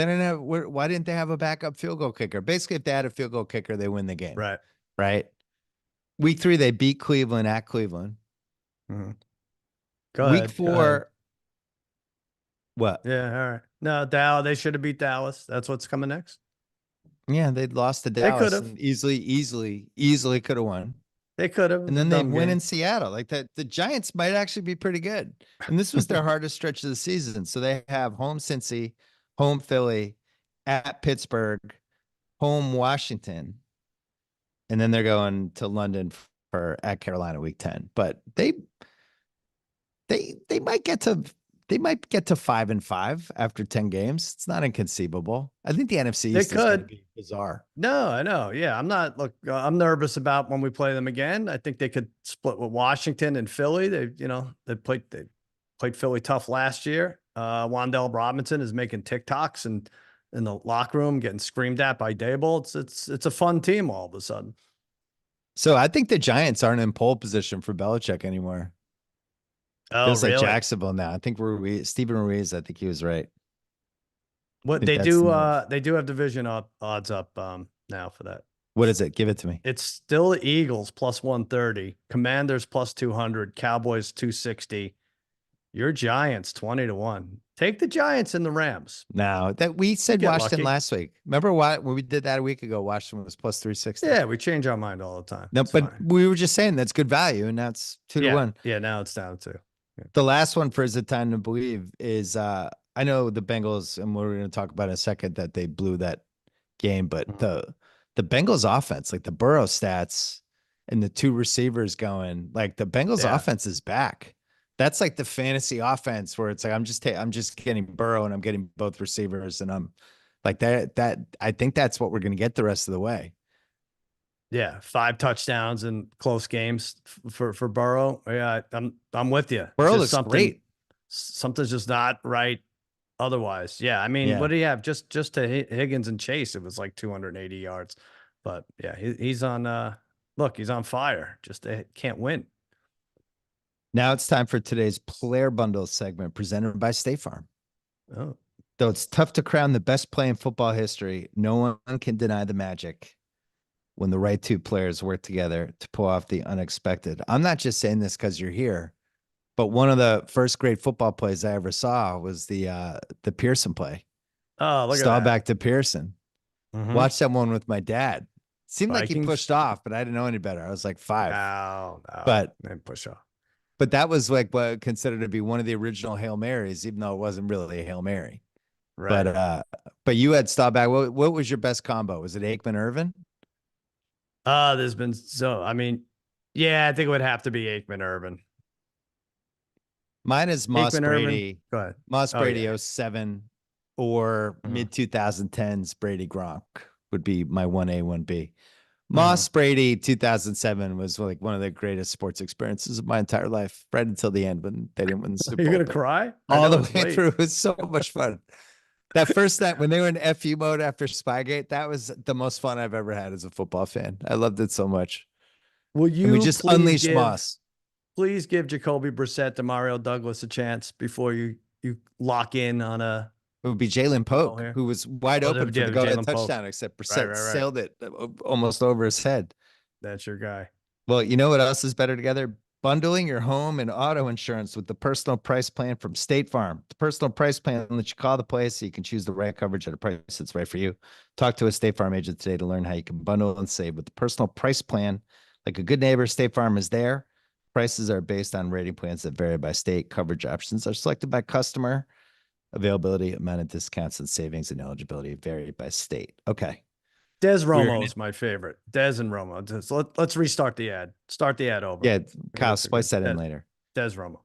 [SPEAKER 1] why didn't they have a backup field goal kicker? Basically, if they had a field goal kicker, they win the game. Right. Week 3, they beat Cleveland at Cleveland. Week 4. What?
[SPEAKER 2] Yeah. All right. No, Dallas. They should have beat Dallas. That's what's coming next.
[SPEAKER 1] Yeah, they'd lost to Dallas. They could have easily could have won.
[SPEAKER 2] They could have.
[SPEAKER 1] And then they win in Seattle. Like that, the Giants might actually be pretty good. And this was their hardest stretch of the season. So they have home Cincy, home Philly, at Pittsburgh, home Washington. And then they're going to London for at Carolina week 10. But they might get to 5-5 after 10 games. It's not inconceivable. I think the NFC East is going to be bizarre.
[SPEAKER 2] No, I know. Yeah, I'm nervous about when we play them again. I think they could split with Washington and Philly. They played Philly tough last year. Wan'Dale Robinson is making TikToks and in the locker room getting screamed at by Dable. It's a fun team all of a sudden.
[SPEAKER 1] So I think the Giants aren't in pole position for Belichick anymore.
[SPEAKER 2] Oh,
[SPEAKER 1] feels
[SPEAKER 2] really?
[SPEAKER 1] like Jacksonville now. I think Stephen Ruiz, I think he was right.
[SPEAKER 2] What they do have division odds up now for that.
[SPEAKER 1] What is it? Give it to me.
[SPEAKER 2] It's still the Eagles plus 130, Commanders plus 200, Cowboys 260. Your Giants 20-1. Take the Giants and the Rams.
[SPEAKER 1] Now that we said Washington last week. Remember when we did that a week ago? Washington was plus 360.
[SPEAKER 2] Yeah, we change our mind all the time.
[SPEAKER 1] No, but we were just saying that's good value, and now it's 2-1.
[SPEAKER 2] Yeah, now it's down to 2. Yeah.
[SPEAKER 1] The last one for Is It Time to Believe is I know the Bengals, and we're going to talk about in a second that they blew that game, but the Bengals offense, like the Burrow stats and the 2 receivers going, like the Bengals offense is back. That's like the fantasy offense where it's like I'm just getting Burrow and I'm getting both receivers, and I'm like that I think that's what we're going to get the rest of the way.
[SPEAKER 2] Yeah, 5 touchdowns in close games for Burrow. Yeah, I'm with you.
[SPEAKER 1] Burrow looks great.
[SPEAKER 2] Something's just not right otherwise. Yeah, I mean, what do you have? Just to Higgins and Chase, it was like 280 yards. But yeah, he's on he's on fire. Just can't win.
[SPEAKER 1] Now it's time for today's Player Bundle segment presented by State Farm.
[SPEAKER 2] Oh.
[SPEAKER 1] Though it's tough to crown the best play in football history, no one can deny the magic when the right 2 players work together to pull off the unexpected. I'm not just saying this because you're here, but one of the first great football plays I ever saw was the Pearson play.
[SPEAKER 2] Oh, look at that.
[SPEAKER 1] Staubach to Pearson. Watched that one with my dad. Seemed like he
[SPEAKER 2] Vikings?
[SPEAKER 1] pushed off, but I didn't know any better. I was like 5.
[SPEAKER 2] No,
[SPEAKER 1] But
[SPEAKER 2] didn't push off.
[SPEAKER 1] But that was like what considered to be one of the original Hail Marys, even though it wasn't really a Hail Mary.
[SPEAKER 2] Right.
[SPEAKER 1] But you had Staubach. What was your best combo? Was it Aikman Irvin?
[SPEAKER 2] There's been yeah, I think it would have to be Aikman Irvin.
[SPEAKER 1] Mine is Moss
[SPEAKER 2] Aikman
[SPEAKER 1] Brady.
[SPEAKER 2] Irvin. Go ahead.
[SPEAKER 1] Moss Brady 07 or mid 2010s Brady Gronk would be my 1A, 1B. Moss Brady 2007 was like one of the greatest sports experiences of my entire life, right until the end when they didn't win the Super Bowl.
[SPEAKER 2] You're gonna cry
[SPEAKER 1] all the way through. It was so much fun. That first night when they were in FU mode after Spygate, that was the most fun I've ever had as a football fan. I loved it so much.
[SPEAKER 2] Will you?
[SPEAKER 1] And we just unleashed Moss.
[SPEAKER 2] Please give Jacoby Brissett to Mario Douglas a chance before you lock in on a.
[SPEAKER 1] It would be Jalen Pope, who was wide open for the go-ahead touchdown, except Brissett sailed it almost over his head.
[SPEAKER 2] That's your guy.
[SPEAKER 1] Well, you know what else is better together? Bundling your home and auto insurance with the personal price plan from State Farm. The personal price plan lets you call the place so you can choose the right coverage at a price that's right for you. Talk to a State Farm agent today to learn how you can bundle and save with the personal price plan. Like a good neighbor, State Farm is there. Prices are based on rating plans that vary by state. Coverage options are selected by customer. Availability, amount of discounts and savings and eligibility vary by state. Okay.
[SPEAKER 2] Des Romo is my favorite. Des and Romo. So let's restart the ad. Start the ad over.
[SPEAKER 1] Yeah, Kyle, splice that in later.
[SPEAKER 2] Des Romo.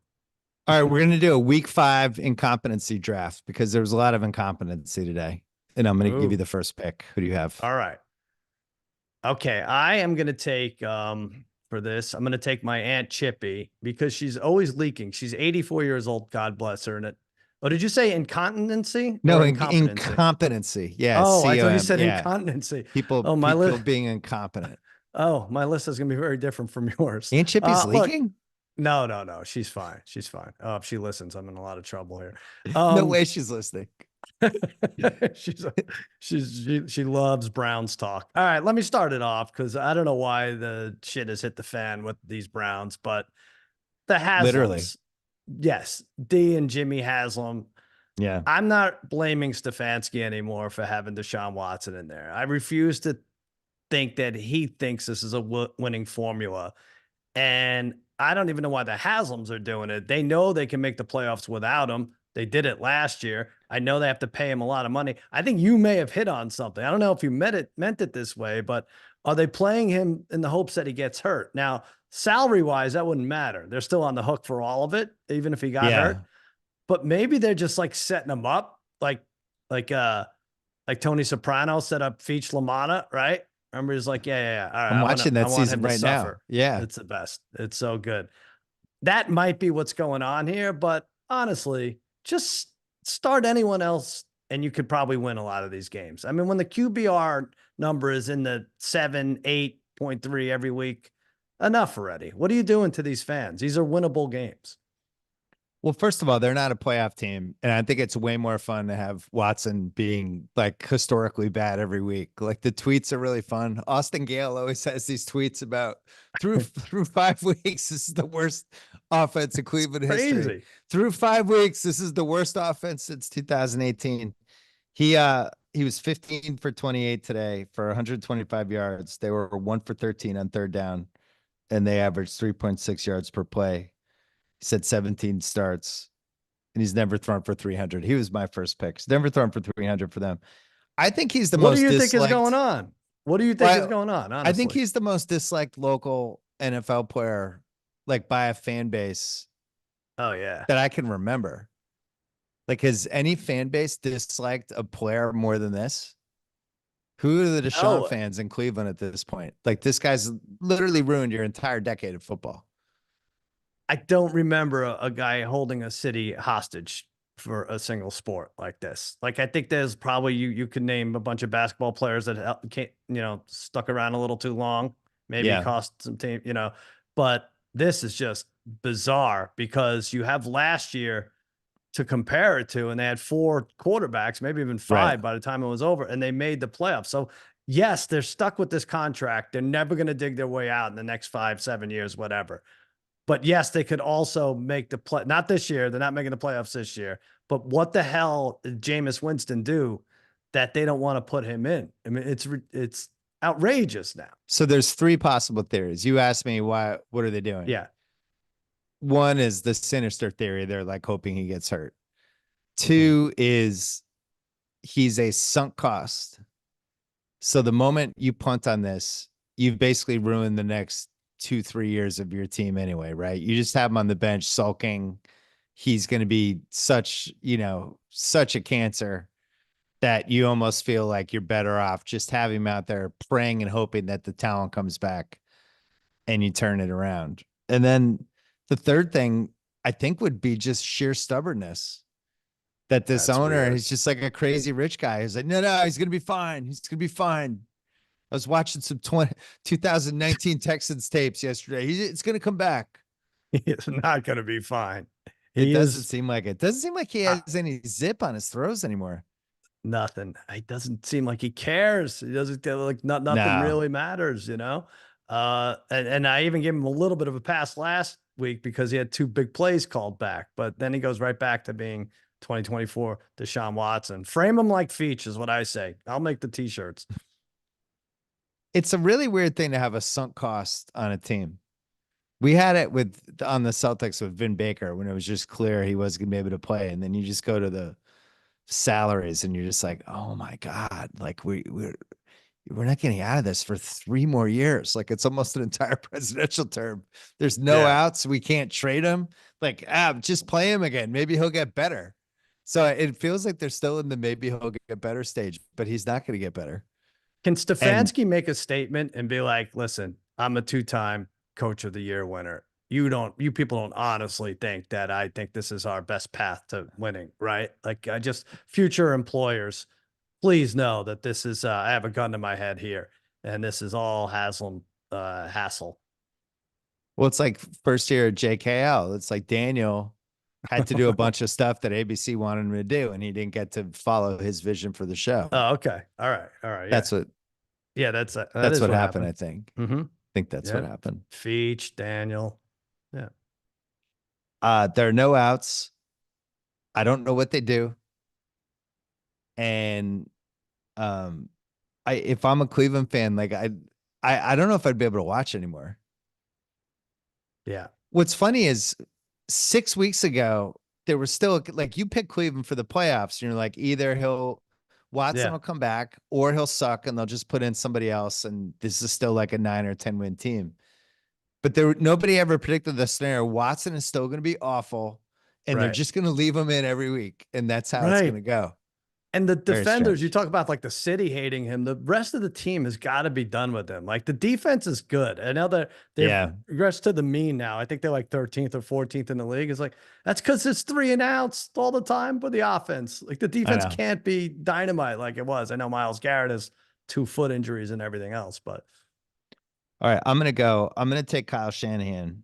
[SPEAKER 1] All right, we're going to do a week 5 incompetency draft because there was a lot of incompetency today. And I'm going to give you the first pick. Who do you have?
[SPEAKER 2] All right. Okay, I am going to take for this. I'm going to take my Aunt Chippy because she's always leaking. She's 84 years old. God bless her. And did you say incontinency?
[SPEAKER 1] No, incompetency. Yeah.
[SPEAKER 2] Oh, I thought you said incontinency.
[SPEAKER 1] People being incompetent.
[SPEAKER 2] Oh, my list is going to be very different from yours.
[SPEAKER 1] Aunt Chippy's leaking?
[SPEAKER 2] No. She's fine. She's fine. Oh, if she listens, I'm in a lot of trouble here.
[SPEAKER 1] No way she's listening.
[SPEAKER 2] She loves Browns talk. All right, let me start it off because I don't know why the shit has hit the fan with these Browns, but the Haslems.
[SPEAKER 1] Literally.
[SPEAKER 2] Yes, D and Jimmy Haslam.
[SPEAKER 1] Yeah.
[SPEAKER 2] I'm not blaming Stefanski anymore for having Deshaun Watson in there. I refuse to think that he thinks this is a winning formula. And I don't even know why the Haslams are doing it. They know they can make the playoffs without him. They did it last year. I know they have to pay him a lot of money. I think you may have hit on something. I don't know if you meant it this way, but are they playing him in the hopes that he gets hurt? Now, salary-wise, that wouldn't matter. They're still on the hook for all of it, even if he got hurt. But maybe they're just like setting him up, like Tony Soprano set up Feach LaManna, right? Remember, he's like, yeah. All right,
[SPEAKER 1] I'm watching that season right now. Yeah,
[SPEAKER 2] it's the best. It's so good. That might be what's going on here, but honestly, just start anyone else and you could probably win a lot of these games. I mean, when the QBR number is in the 7, 8.3 every week, enough already. What are you doing to these fans? These are winnable games.
[SPEAKER 1] Well, first of all, they're not a playoff team. And I think it's way more fun to have Watson being like historically bad every week. Like the tweets are really fun. Austin Gale always has these tweets about through 5 weeks, this is the worst offense in Cleveland history. Through 5 weeks, this is the worst offense since 2018. He was 15 for 28 today for 125 yards. They were 1 for 13 on third down, and they averaged 3.6 yards per play. He said 17 starts, and he's never thrown for 300. He was my first pick. He's never thrown for 300 for them. I think he's the most disliked.
[SPEAKER 2] What do you think is going on? What do you think is going on, honestly?
[SPEAKER 1] I think he's the most disliked local NFL player, like by a fan base.
[SPEAKER 2] Oh, yeah.
[SPEAKER 1] That I can remember. Like, has any fan base disliked a player more than this? Who are the Deshaun fans in Cleveland at this point? Like, this guy's literally ruined your entire decade of football.
[SPEAKER 2] I don't remember a guy holding a city hostage for a single sport like this. Like, I think there's probably you could name a bunch of basketball players that stuck around a little too long, maybe cost some team, but this is just bizarre because you have last year to compare it to, and they had 4 quarterbacks, maybe even 5 by the time it was over, and they made the playoffs. So yes, they're stuck with this contract. They're never going to dig their way out in the next 5, 7 years, whatever. But yes, they could also make the play. Not this year. They're not making the playoffs this year. But what the hell did Jameis Winston do that they don't want to put him in. I mean, it's outrageous now.
[SPEAKER 1] So there's 3 possible theories. You asked me what are they doing?
[SPEAKER 2] Yeah.
[SPEAKER 1] One is the sinister theory. They're like hoping he gets hurt. 2 is he's a sunk cost. So the moment you punt on this, you've basically ruined the next 2-3 years of your team anyway, right? You just have him on the bench sulking. He's going to be such a cancer that you almost feel like you're better off just having him out there praying and hoping that the talent comes back and you turn it around. And then the third thing I think would be just sheer stubbornness. That this owner is just like a crazy rich guy. He's like, no, he's going to be fine. He's going to be fine. I was watching some 2019 Texans tapes yesterday. It's going to come back.
[SPEAKER 2] It's not going to be fine.
[SPEAKER 1] It doesn't seem like it. Doesn't seem like he has any zip on his throws anymore.
[SPEAKER 2] Nothing. It doesn't seem like he cares. He doesn't like nothing really matters, And I even gave him a little bit of a pass last week because he had 2 big plays called back, but then he goes right back to being 2024 Deshaun Watson. Frame him like Feach is what I say. I'll make the t-shirts.
[SPEAKER 1] It's a really weird thing to have a sunk cost on a team. We had it on the Celtics with Vin Baker when it was just clear he wasn't going to be able to play. And then you just go to the salaries and you're just like, oh my God, like we're not getting out of this for 3 more years. Like it's almost an entire presidential term. There's no outs. We can't trade him. Like, just play him again. Maybe he'll get better. So it feels like they're still in the maybe he'll get better stage, but he's not going to get better.
[SPEAKER 2] Can Stefanski make a statement and be like, listen, I'm a 2-time coach of the year winner. You people don't honestly think that I think this is our best path to winning, right? Like future employers, please know that this is, I have a gun to my head here and this is all hassle.
[SPEAKER 1] Well, it's like first year at JKL. It's like Daniel had to do a bunch of stuff that ABC wanted him to do, and he didn't get to follow his vision for the show.
[SPEAKER 2] Oh, okay. All right. Yeah.
[SPEAKER 1] That's what happened. I think.
[SPEAKER 2] Mm-hmm.
[SPEAKER 1] I think that's what happened.
[SPEAKER 2] Feach, Daniel. Yeah.
[SPEAKER 1] There are no outs. I don't know what they do. And if I'm a Cleveland fan, like I don't know if I'd be able to watch anymore.
[SPEAKER 2] Yeah.
[SPEAKER 1] What's funny is 6 weeks ago, there was still like you pick Cleveland for the playoffs. And you're like, either Watson will come back or he'll suck and they'll just put in somebody else. And this is still like a 9 or 10 win team. But nobody ever predicted the scenario. Watson is still going to be awful and they're just going to leave him in every week. And that's how it's going to go.
[SPEAKER 2] And the defenders, you talk about like the city hating him. The rest of the team has got to be done with him. Like the defense is good. I know that they've regressed to the mean now. I think they're like 13th or 14th in the league. It's like, that's because it's 3 and outs all the time for the offense. Like the defense can't be dynamite like it was. I know Myles Garrett has 2 foot injuries and everything else, but.
[SPEAKER 1] All right. I'm going to take Kyle Shanahan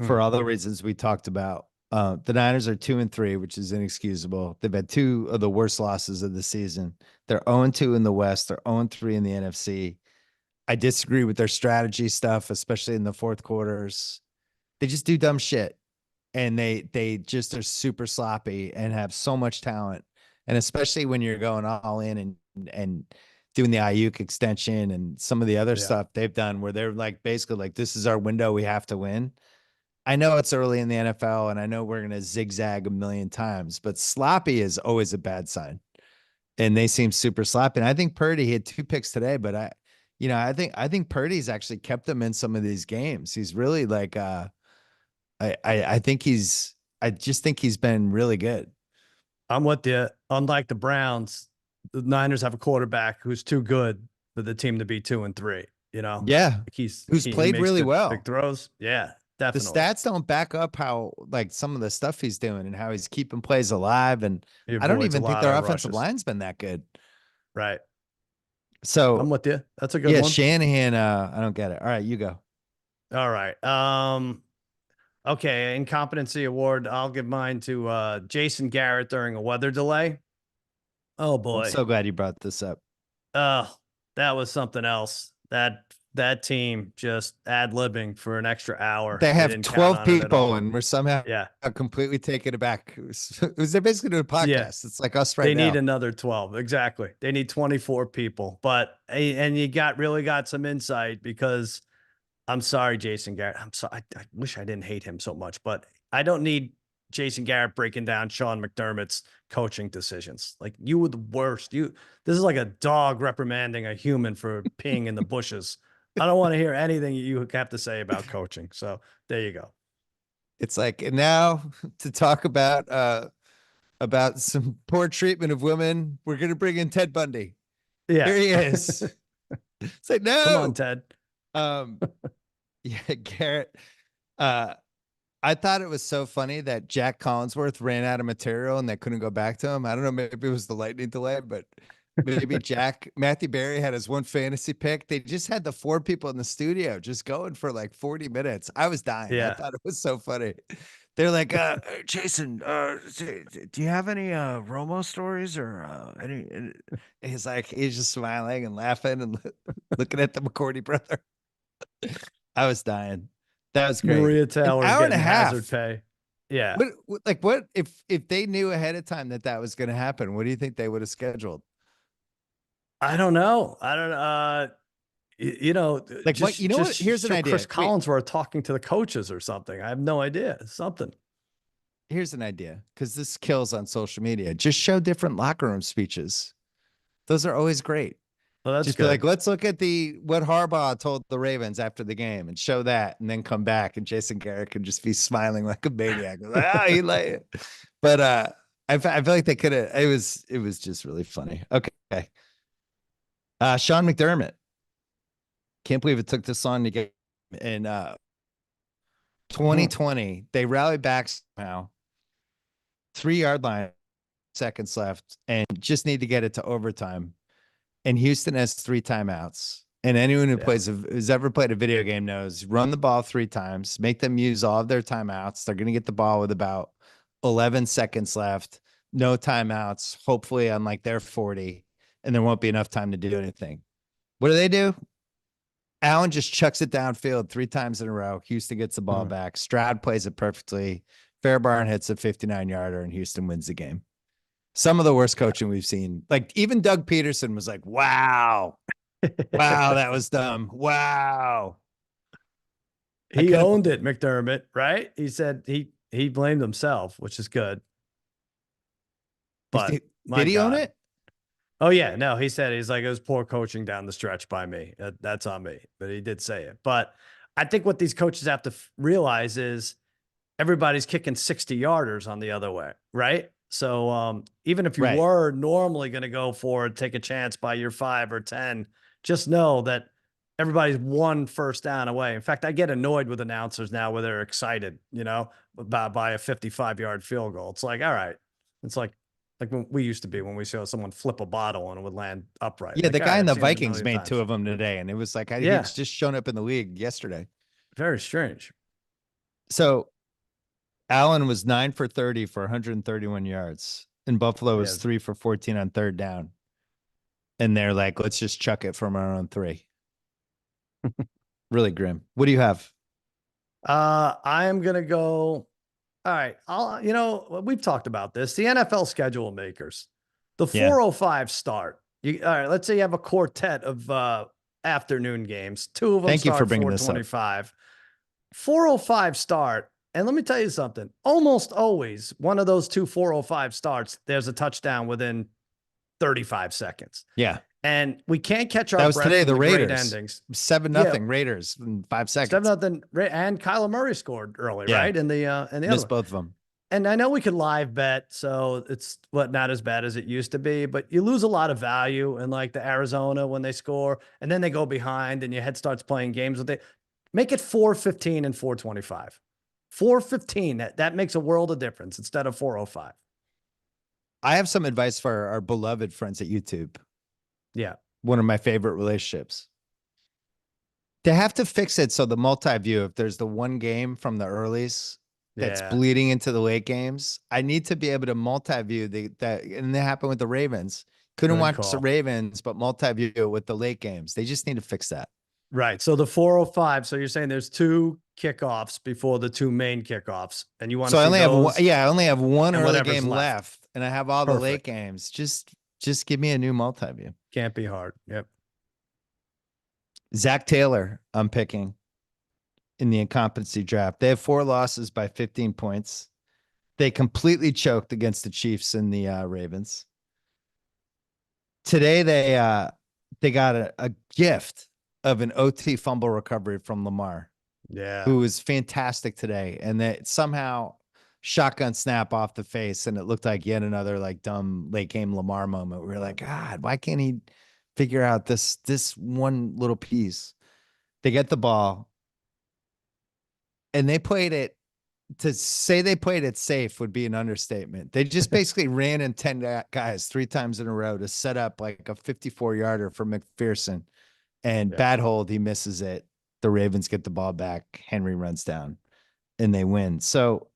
[SPEAKER 1] for all the reasons we talked about. The Niners are 2-3, which is inexcusable. They've had 2 of the worst losses of the season. They're 0-2 in the West. They're 0-3 in the NFC. I disagree with their strategy stuff, especially in the fourth quarters. They just do dumb shit. And they just are super sloppy and have so much talent. And especially when you're going all in and doing the Ayuk extension and some of the other stuff they've done where they're like, basically like, this is our window. We have to win. I know it's early in the NFL and I know we're going to zigzag a million times, but sloppy is always a bad sign. And they seem super sloppy. And I think Purdy, he had 2 picks today, but I think Purdy's actually kept them in some of these games. He's really like, I just think he's been really good.
[SPEAKER 2] I'm with you. Unlike the Browns, the Niners have a quarterback who's too good for the team to be 2-3,
[SPEAKER 1] Yeah.
[SPEAKER 2] Like
[SPEAKER 1] who's played really well.
[SPEAKER 2] Big throws. Yeah. Definitely.
[SPEAKER 1] The stats don't back up how like some of the stuff he's doing and how he's keeping plays alive. And I don't even think their offensive line's been that good.
[SPEAKER 2] Right.
[SPEAKER 1] So
[SPEAKER 2] I'm with you. That's a good one.
[SPEAKER 1] Shanahan. I don't get it. All right, you go.
[SPEAKER 2] All right. Okay. Incompetency award. I'll give mine to Jason Garrett during a weather delay. Oh boy.
[SPEAKER 1] I'm so glad you brought this up.
[SPEAKER 2] Oh, that was something else. That that team just ad-libbing for an extra hour.
[SPEAKER 1] They have
[SPEAKER 2] didn't count
[SPEAKER 1] 12
[SPEAKER 2] on it at all.
[SPEAKER 1] people, and we're somehow completely taken aback. They're basically doing a podcast.
[SPEAKER 2] Yeah.
[SPEAKER 1] It's like us right
[SPEAKER 2] They
[SPEAKER 1] now.
[SPEAKER 2] need another 12. Exactly. They need 24 people. But and you really got some insight, because I'm sorry, Jason Garrett. I'm sorry. I wish I didn't hate him so much, but I don't need Jason Garrett breaking down Sean McDermott's coaching decisions. Like, you were the worst. This is like a dog reprimanding a human for peeing in the bushes. I don't want to hear anything you have to say about coaching. So there you go.
[SPEAKER 1] It's like, and now to talk about some poor treatment of women, we're gonna bring in Ted Bundy.
[SPEAKER 2] Yeah,
[SPEAKER 1] here he is. It's like, no,
[SPEAKER 2] come on, Ted.
[SPEAKER 1] Yeah, Garrett. I thought it was so funny that Jack Collinsworth ran out of material and they couldn't go back to him. I don't know, maybe it was the lightning delay, but maybe Matthew Berry had his one fantasy pick. They just had the 4 people in the studio just going for like 40 minutes. I was dying.
[SPEAKER 2] Yeah.
[SPEAKER 1] I thought it was so funny. They're like, Jason, do you have any Romo stories or any? And he's like, he's just smiling and laughing and looking at the McCourty brother. I was dying. That was great.
[SPEAKER 2] Maria Taylor,
[SPEAKER 1] an hour and a half.
[SPEAKER 2] hazard pay. Yeah.
[SPEAKER 1] What if they knew ahead of time that was going to happen? What do you think they would have scheduled?
[SPEAKER 2] I don't know. You know,
[SPEAKER 1] like what? You know what? Here's an idea.
[SPEAKER 2] Chris Collinsworth talking to the coaches or something. I have no idea. Something.
[SPEAKER 1] Here's an idea, because this kills on social media. Just show different locker room speeches. Those are always great.
[SPEAKER 2] Well, that's
[SPEAKER 1] just
[SPEAKER 2] good.
[SPEAKER 1] Be like, let's look at what Harbaugh told the Ravens after the game and show that, and then come back, and Jason Garrett can just be smiling like a maniac. He like it. But I feel like they could have. It was just really funny. Okay. Sean McDermott. Can't believe it took this long to get in 2020. They rallied back somehow. 3-yard line, seconds left, and just need to get it to overtime. And Houston has 3 timeouts. And anyone who who's ever played a video game knows, run the ball 3 times, make them use all of their timeouts. They're going to get the ball with about 11 seconds left, no timeouts, hopefully on like their 40, and there won't be enough time to do anything. What do? Allen just chucks it downfield 3 times in a row. Houston gets the ball back. Stroud plays it perfectly. Fairbairn hits a 59-yarder, and Houston wins the game. Some of the worst coaching we've seen. Like, even Doug Peterson was like, wow. Wow, that was dumb. Wow.
[SPEAKER 2] He owned it, McDermott, right? He said he blamed himself, which is good. But
[SPEAKER 1] did he own it?
[SPEAKER 2] Oh, yeah. No, he said, he's like, it was poor coaching down the stretch by me. That's on me. But he did say it. But I think what these coaches have to realize is everybody's kicking 60-yarders on the other way, right? So even if you were normally going to go for it, take a chance by year 5 or 10, just know that everybody's 1 first down away. In fact, I get annoyed with announcers now where they're excited, by a 55-yard field goal. It's like, all right. It's like when we used to be when we saw someone flip a bottle and it would land upright.
[SPEAKER 1] Yeah,
[SPEAKER 2] like,
[SPEAKER 1] the guy in the Vikings made
[SPEAKER 2] times.
[SPEAKER 1] 2 of them today, and it was like, he's just shown up in the league yesterday.
[SPEAKER 2] Very strange.
[SPEAKER 1] So Allen was 9 for 30 for 131 yards, and Buffalo was 3 for 14 on 3rd down. And they're like, let's just chuck it from our own 3. Really grim. What do you have?
[SPEAKER 2] I am going to go. All right. We've talked about this. The NFL schedule makers, the 4:05 start. All right. Let's say you have a quartet of afternoon games. 2 of them
[SPEAKER 1] Thank you for bringing
[SPEAKER 2] 4:25. 4:05 start. And let me tell you something. Almost always, one of those 2 4:05 starts, there's a touchdown within 35 seconds.
[SPEAKER 1] Yeah.
[SPEAKER 2] And we can't catch our
[SPEAKER 1] breath. That was today, the Raiders.
[SPEAKER 2] Endings.
[SPEAKER 1] 7-0 Raiders in 5 seconds.
[SPEAKER 2] 7-0, and Kyler Murray scored early, right? In the
[SPEAKER 1] missed both of them.
[SPEAKER 2] And I know we could live bet, so it's not as bad as it used to be, but you lose a lot of value in like the Arizona when they score, and then they go behind, and your head starts playing games with it. Make it 4:15 and 4:25. 4:15. That makes a world of difference instead of 4:05.
[SPEAKER 1] I have some advice for our beloved friends at YouTube.
[SPEAKER 2] Yeah.
[SPEAKER 1] One of my favorite relationships. They have to fix it so the multi-view, if there's the one game from the earlies that's bleeding into the late games, I need to be able to multi-view that. And that happened with the Ravens. Couldn't watch the Ravens, but multi-view with the late games. They just need to fix that.
[SPEAKER 2] Right. So the 405. So you're saying there's 2 kickoffs before the 2 main kickoffs, and you want to see those?
[SPEAKER 1] I only have one early game
[SPEAKER 2] left.
[SPEAKER 1] left, and I have all the late games. Just give me a new multi-view.
[SPEAKER 2] Can't be hard. Yep.
[SPEAKER 1] Zach Taylor, I'm picking in the incompetency draft. They have 4 losses by 15 points. They completely choked against the Chiefs and the Ravens. Today they got a gift of an OT fumble recovery from Lamar.
[SPEAKER 2] Yeah.
[SPEAKER 1] Who was fantastic today. And that somehow shotgun snap off the face, and it looked like yet another like dumb late game Lamar moment. We were like, God, why can't he figure out this one little piece? They get the ball, and they played it. To say they played it safe would be an understatement. They just basically ran in 10 guys 3 times in a row to set up like a 54-yarder for McPherson. And bad hold, he misses it. The Ravens get the ball back. Henry runs down, and they win. So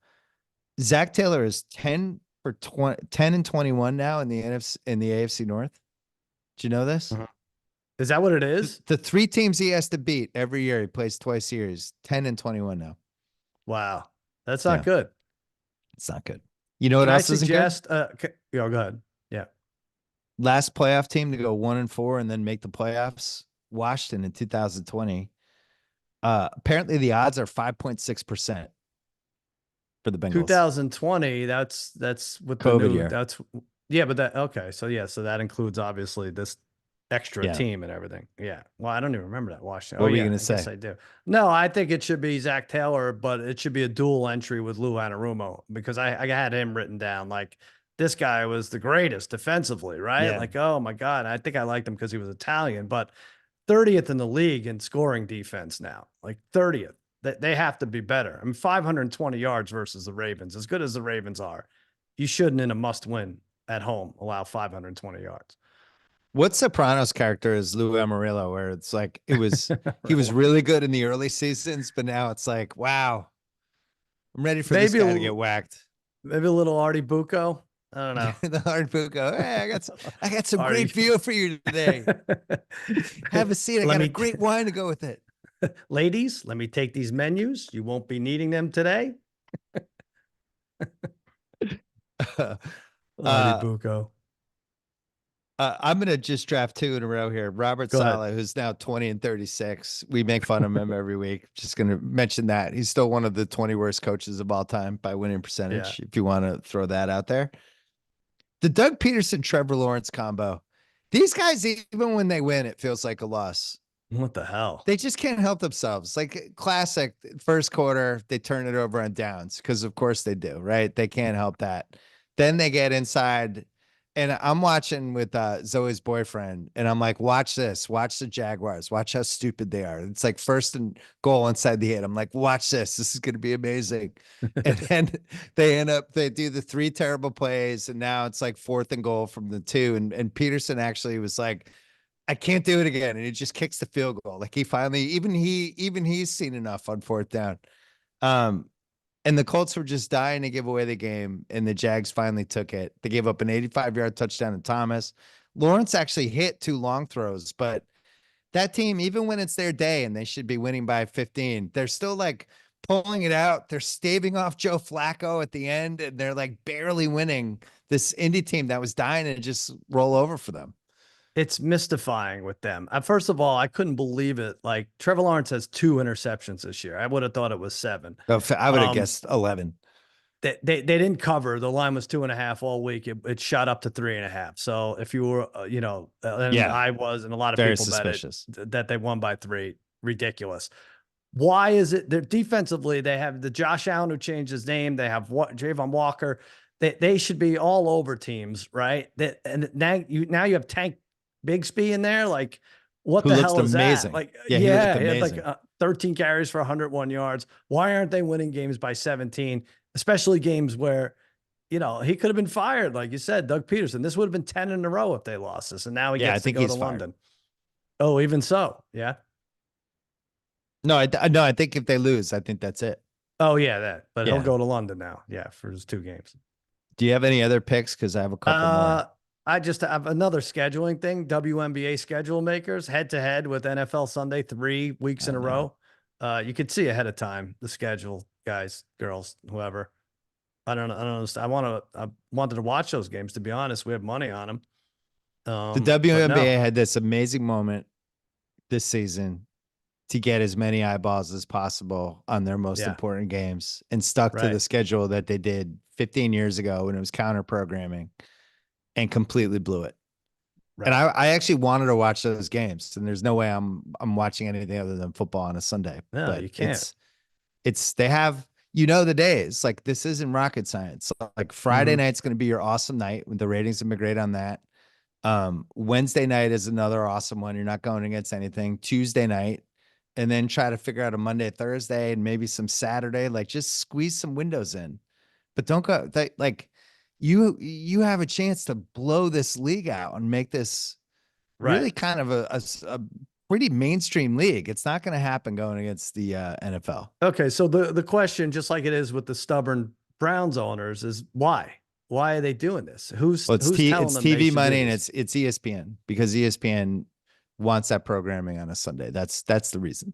[SPEAKER 1] Zach Taylor is 10 and 21 now in the AFC North. Do you know this?
[SPEAKER 2] Is that what it is?
[SPEAKER 1] The 3 teams he has to beat every year, he plays twice a year. He's 10 and 21 now.
[SPEAKER 2] Wow. That's not good.
[SPEAKER 1] It's not good. You know what else isn't good?
[SPEAKER 2] Go ahead. Yeah.
[SPEAKER 1] Last playoff team to go 1-4 and then make the playoffs, Washington in 2020. Apparently the odds are 5.6% for the Bengals.
[SPEAKER 2] 2020, that's with the
[SPEAKER 1] COVID
[SPEAKER 2] new
[SPEAKER 1] year.
[SPEAKER 2] So that includes obviously this extra team and everything. Yeah. Well, I don't even remember that Washington.
[SPEAKER 1] What were you going to say?
[SPEAKER 2] Yes, I do. No, I think it should be Zach Taylor, but it should be a dual entry with Lou Anarumo, because I had him written down. Like, this guy was the greatest defensively, right?
[SPEAKER 1] Yeah.
[SPEAKER 2] Like, oh my God. I think I liked him because he was Italian, but 30th in the league in scoring defense now, like 30th. They have to be better. I mean, 520 yards versus the Ravens. As good as the Ravens are, you shouldn't, in a must-win at home, allow 520 yards.
[SPEAKER 1] What Sopranos character is Lou Amarillo, where it's like he was really good in the early seasons, but now it's like, wow, I'm ready for this guy to get whacked.
[SPEAKER 2] Maybe a little Artie Bucco. I don't know.
[SPEAKER 1] The Artie Bucco. Hey, I got some great feel for you today. Have a seat. I got a great wine to go with it.
[SPEAKER 2] Ladies, let me take these menus. You won't be needing them today. Artie Bucco.
[SPEAKER 1] I'm going to just draft 2 in a row here. Robert Saleh, who's now 20 and 36. We make fun of him every week. Just going to mention that. He's still one of the 20 worst coaches of all time by winning percentage, if you want to throw that out there. The Doug Peterson, Trevor Lawrence combo. These guys, even when they win, it feels like a loss.
[SPEAKER 2] What the hell?
[SPEAKER 1] They just can't help themselves. Like classic first quarter, they turn it over on downs because of course they do, right? They can't help that. Then they get inside. And I'm watching with Zoe's boyfriend, and I'm like, watch this. Watch the Jaguars. Watch how stupid they are. It's like 1st and goal inside the 8. I'm like, watch this. This is going to be amazing. And then they do the 3 terrible plays, and now it's like 4th and goal from the 2. And Peterson actually was like, I can't do it again. And he just kicks the field goal. Like he finally, even he's seen enough on 4th down. And the Colts were just dying to give away the game, and the Jags finally took it. They gave up an 85-yard touchdown to Thomas. Lawrence actually hit 2 long throws, but that team, even when it's their day and they should be winning by 15, they're still like pulling it out. They're staving off Joe Flacco at the end, and they're like barely winning this Indy team that was dying to just roll over for them.
[SPEAKER 2] It's mystifying with them. First of all, I couldn't believe it. Like, Trevor Lawrence has 2 interceptions this year. I would have thought it was 7.
[SPEAKER 1] I would have guessed 11.
[SPEAKER 2] They didn't cover. The line was 2.5 all week. It shot up to 3.5. So if you were, I was, and a lot of
[SPEAKER 1] Very
[SPEAKER 2] people
[SPEAKER 1] suspicious
[SPEAKER 2] that they won by 3. Ridiculous. Why is it? They're defensively, they have the Josh Allen who changed his name. They have Javon Walker. They should be all over teams, right? And now you have Tank Bigsby in there, like, what the hell is amazing. That? Like, he had like 13 carries for 101 yards. Why aren't they winning games by 17? Especially games where, he could have been fired, like you said, Doug Peterson. This would have been 10 in a row if they lost this, and now he gets to go to London. Oh, even so, yeah.
[SPEAKER 1] No, I think if they lose, I think that's it.
[SPEAKER 2] Oh yeah, he'll go to London now. Yeah, for his 2 games.
[SPEAKER 1] Do you have any other picks? Because I have a couple more.
[SPEAKER 2] I just have another scheduling thing. WNBA schedule makers head to head with NFL Sunday 3 weeks in a row. You could see ahead of time the schedule, guys, girls, whoever. I don't understand. I wanted to watch those games. To be honest, we have money on them.
[SPEAKER 1] The WNBA had this amazing moment this season to get as many eyeballs as possible on their most important games, and stuck to the schedule that they did 15 years ago when it was counter programming, and completely blew it. Right. And I actually wanted to watch those games, and there's no way I'm watching anything other than football on a Sunday.
[SPEAKER 2] No,
[SPEAKER 1] but
[SPEAKER 2] you can't.
[SPEAKER 1] It's they have, the days, like, this isn't rocket science. Like, Friday night's going to be your awesome night when the ratings have been great on that. Wednesday night is another awesome one. You're not going against anything. Tuesday night, and then try to figure out a Monday, Thursday, and maybe some Saturday. Like, just squeeze some windows in, but don't go like you have a chance to blow this league out and make this really kind of a pretty mainstream league. It's not going to happen going against the NFL.
[SPEAKER 2] Okay, so the question, just like it is with the stubborn Browns owners, is why? Why are they doing this? Who's telling them
[SPEAKER 1] it's TV money, and it's ESPN, because ESPN wants that programming on a Sunday. That's the reason.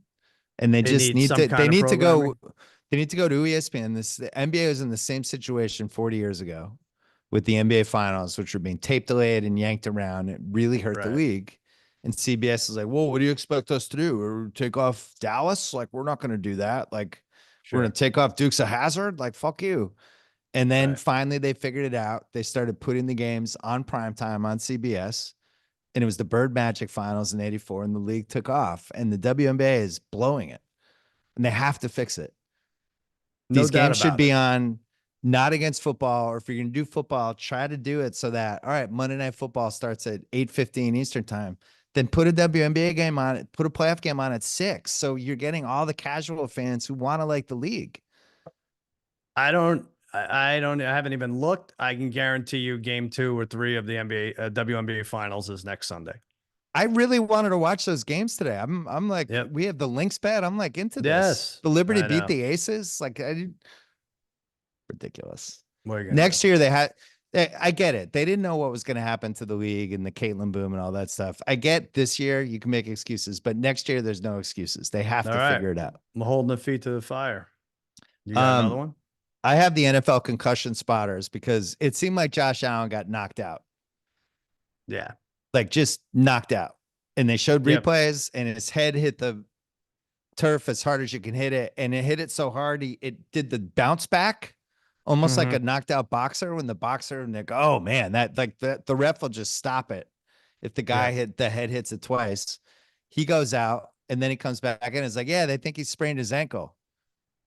[SPEAKER 1] And they just need to go to ESPN. The NBA was in the same situation 40 years ago with the NBA finals, which were being tape delayed and yanked around. It really hurt the league. And CBS is like, well, what do you expect us to do? Or take off Dallas? Like, we're not going to do that. Like, we're going to take off Dukes of Hazzard? Like, fuck you. And then finally they figured it out. They started putting the games on primetime on CBS. And it was the Bird Magic finals in '84, and the league took off. And the WNBA is blowing it. And they have to fix it. These games should be on, not against football, or if you're going to do football, try to do it so that, all right, Monday Night Football starts at 8:15 Eastern time. Then put a WNBA game on it, put a playoff game on at 6. So you're getting all the casual fans who want to like the league.
[SPEAKER 2] I haven't even looked. I can guarantee you game 2 or 3 of the WNBA finals is next Sunday.
[SPEAKER 1] I really wanted to watch those games today. I'm like, we have the Lynx bet. I'm like into this. The Liberty beat the Aces. Like, ridiculous. Next year I get it. They didn't know what was going to happen to the league and the Caitlin boom and all that stuff. I get this year you can make excuses, but next year there's no excuses. They have to figure it out.
[SPEAKER 2] I'm holding the feet to the fire. You got another one?
[SPEAKER 1] I have the NFL concussion spotters, because it seemed like Josh Allen got knocked out.
[SPEAKER 2] Yeah.
[SPEAKER 1] Like, just knocked out. And they showed replays, and his head hit the turf as hard as you can hit it. And it hit it so hard, it did the bounce back, almost like a knocked out boxer, when the boxer, and they go, oh man, that, like, the ref will just stop it. If the guy the head hits it twice, he goes out, and then he comes back in. It's like, yeah, they think he sprained his ankle.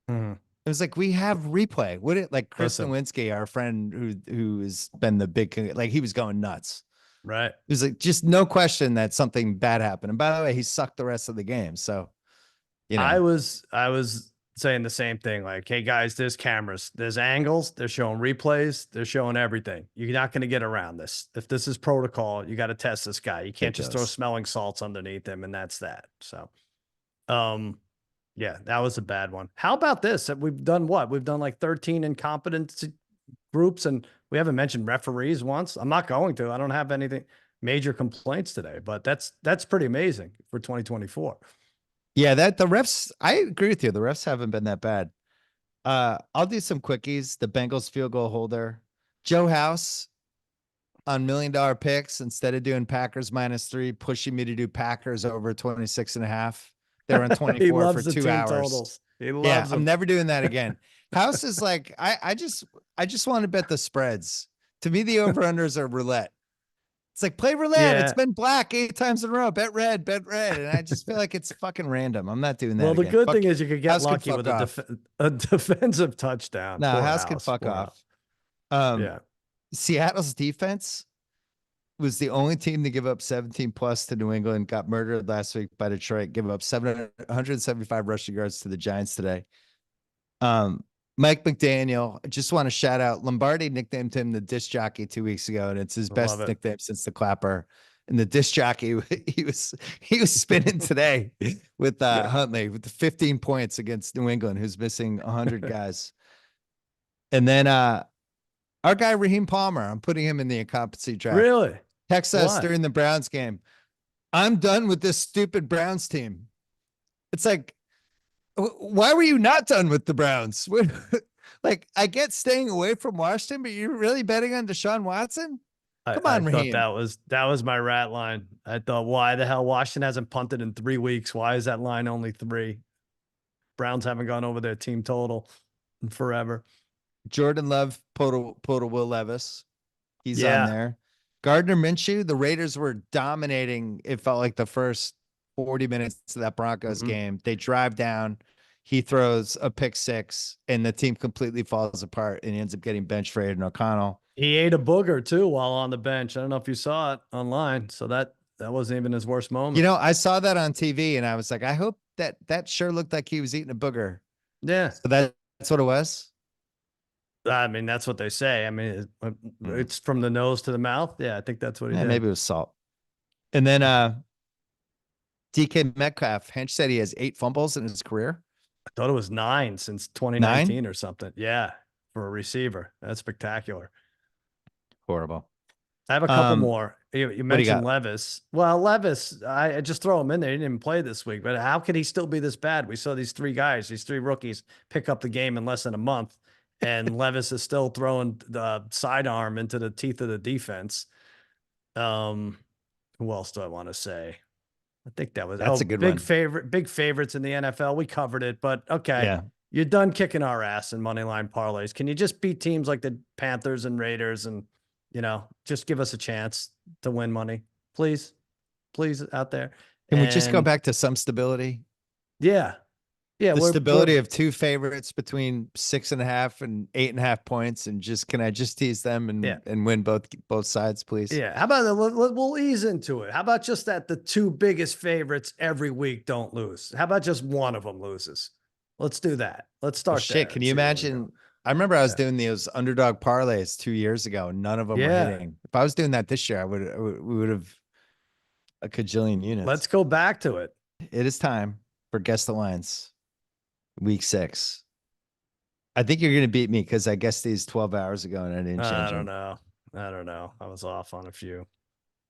[SPEAKER 1] It was like, we have replay. Would it, like, Chris Nowinski, our friend who has been the big, like, he was going nuts.
[SPEAKER 2] Right.
[SPEAKER 1] It was like, just no question that something bad happened. And by the way, he sucked the rest of the game. So,
[SPEAKER 2] I was saying the same thing. Like, hey guys, there's cameras, there's angles, they're showing replays, they're showing everything. You're not going to get around this. If this is protocol, you got to test this guy. You can't just throw smelling salts underneath him, and that's that. So, yeah, that was a bad one. How about this? We've done what? We've done like 13 incompetency groups, and we haven't mentioned referees once. I'm not going to. I don't have anything major complaints today, but that's pretty amazing for 2024.
[SPEAKER 1] Yeah, that the refs, I agree with you. The refs haven't been that bad. I'll do some quickies. The Bengals field goal holder, Joe House, on $1 million picks, instead of doing Packers -3, pushing me to do Packers over 26.5. They were on 24 for 2 hours.
[SPEAKER 2] Totals. He loves them.
[SPEAKER 1] I'm never doing that again. House is like, I just want to bet the spreads. To me, the over-unders are roulette. It's like, play roulette. Yeah. It's been black 8 times in a row. Bet red. And I just feel like it's fucking random. I'm not doing that.
[SPEAKER 2] Well, the good thing is you could get lucky with a defensive touchdown.
[SPEAKER 1] No, House can fuck off. Seattle's defense was the only team to give up 17 plus to New England, got murdered last week by Detroit, give up 175 rushing yards to the Giants today. Mike McDaniel, I just want to shout out, Lombardi nicknamed him the disc jockey 2 weeks ago, and it's his best nickname since the clapper. And the disc jockey, he was spinning today with Huntley with the 15 points against New England, who's missing 100 guys. And then Our guy Raheem Palmer, I'm putting him in the incompetency draft.
[SPEAKER 2] Really?
[SPEAKER 1] Text us during the Browns game. I'm done with this stupid Browns team. It's like, why were you not done with the Browns? Like, I get staying away from Washington, but you're really betting on Deshaun Watson? Come on,
[SPEAKER 2] I thought
[SPEAKER 1] Raheem.
[SPEAKER 2] that was my rat line. I thought, why the hell Washington hasn't punted in 3 weeks? Why is that line only 3? Browns haven't gone over their team total in forever.
[SPEAKER 1] Jordan Love, Poto Will Levis. He's on there. Gardner Minshew, the Raiders were dominating. It felt like the first 40 minutes of that Broncos game. They drive down. He throws a pick 6, and the team completely falls apart, and he ends up getting benched for Aiden O'Connell.
[SPEAKER 2] He ate a booger too while on the bench. I don't know if you saw it online. So that wasn't even his worst moment.
[SPEAKER 1] You know, I saw that on TV, and I was like, I hope that sure looked like he was eating a booger.
[SPEAKER 2] Yeah.
[SPEAKER 1] So that's what it was.
[SPEAKER 2] I mean, that's what they say. I mean, it's from the nose to the mouth. Yeah, I think that's what he did.
[SPEAKER 1] Maybe it was salt. And then DK Metcalf, Hench said he has 8 fumbles in his career.
[SPEAKER 2] I thought it was 9 since 2019 or something. Yeah, for a receiver. That's spectacular.
[SPEAKER 1] Horrible.
[SPEAKER 2] I have a couple more. You mentioned Levis. Well, Levis, I just throw him in there. He didn't even play this week, but how could he still be this bad? We saw these 3 guys, these 3 rookies pick up the game in less than a month, and Levis is still throwing the sidearm into the teeth of the defense. Who else do I want to say? I think that's a good big one. Big favorites in the NFL. We covered it, but okay.
[SPEAKER 1] Yeah.
[SPEAKER 2] You're done kicking our ass in money line parlays. Can you just beat teams like the Panthers and Raiders and, just give us a chance to win money, please, out there.
[SPEAKER 1] Can we just go back to some stability?
[SPEAKER 2] Yeah. Yeah.
[SPEAKER 1] The stability of 2 favorites between 6.5 and 8.5 points. And can I just tease them and win both sides, please?
[SPEAKER 2] Yeah. How about we'll ease into it. How about just that the 2 biggest favorites every week don't lose? How about just one of them loses? Let's do that. Let's start there.
[SPEAKER 1] Can you imagine? I remember I was doing those underdog parlays 2 years ago, and none of them were hitting. If I was doing that this year, we would have a cajillion units.
[SPEAKER 2] Let's go back to it.
[SPEAKER 1] It is time for Guess the Lines, week 6. I think you're going to beat me because I guessed these 12 hours ago and I didn't change them.
[SPEAKER 2] I don't know. I was off on a few.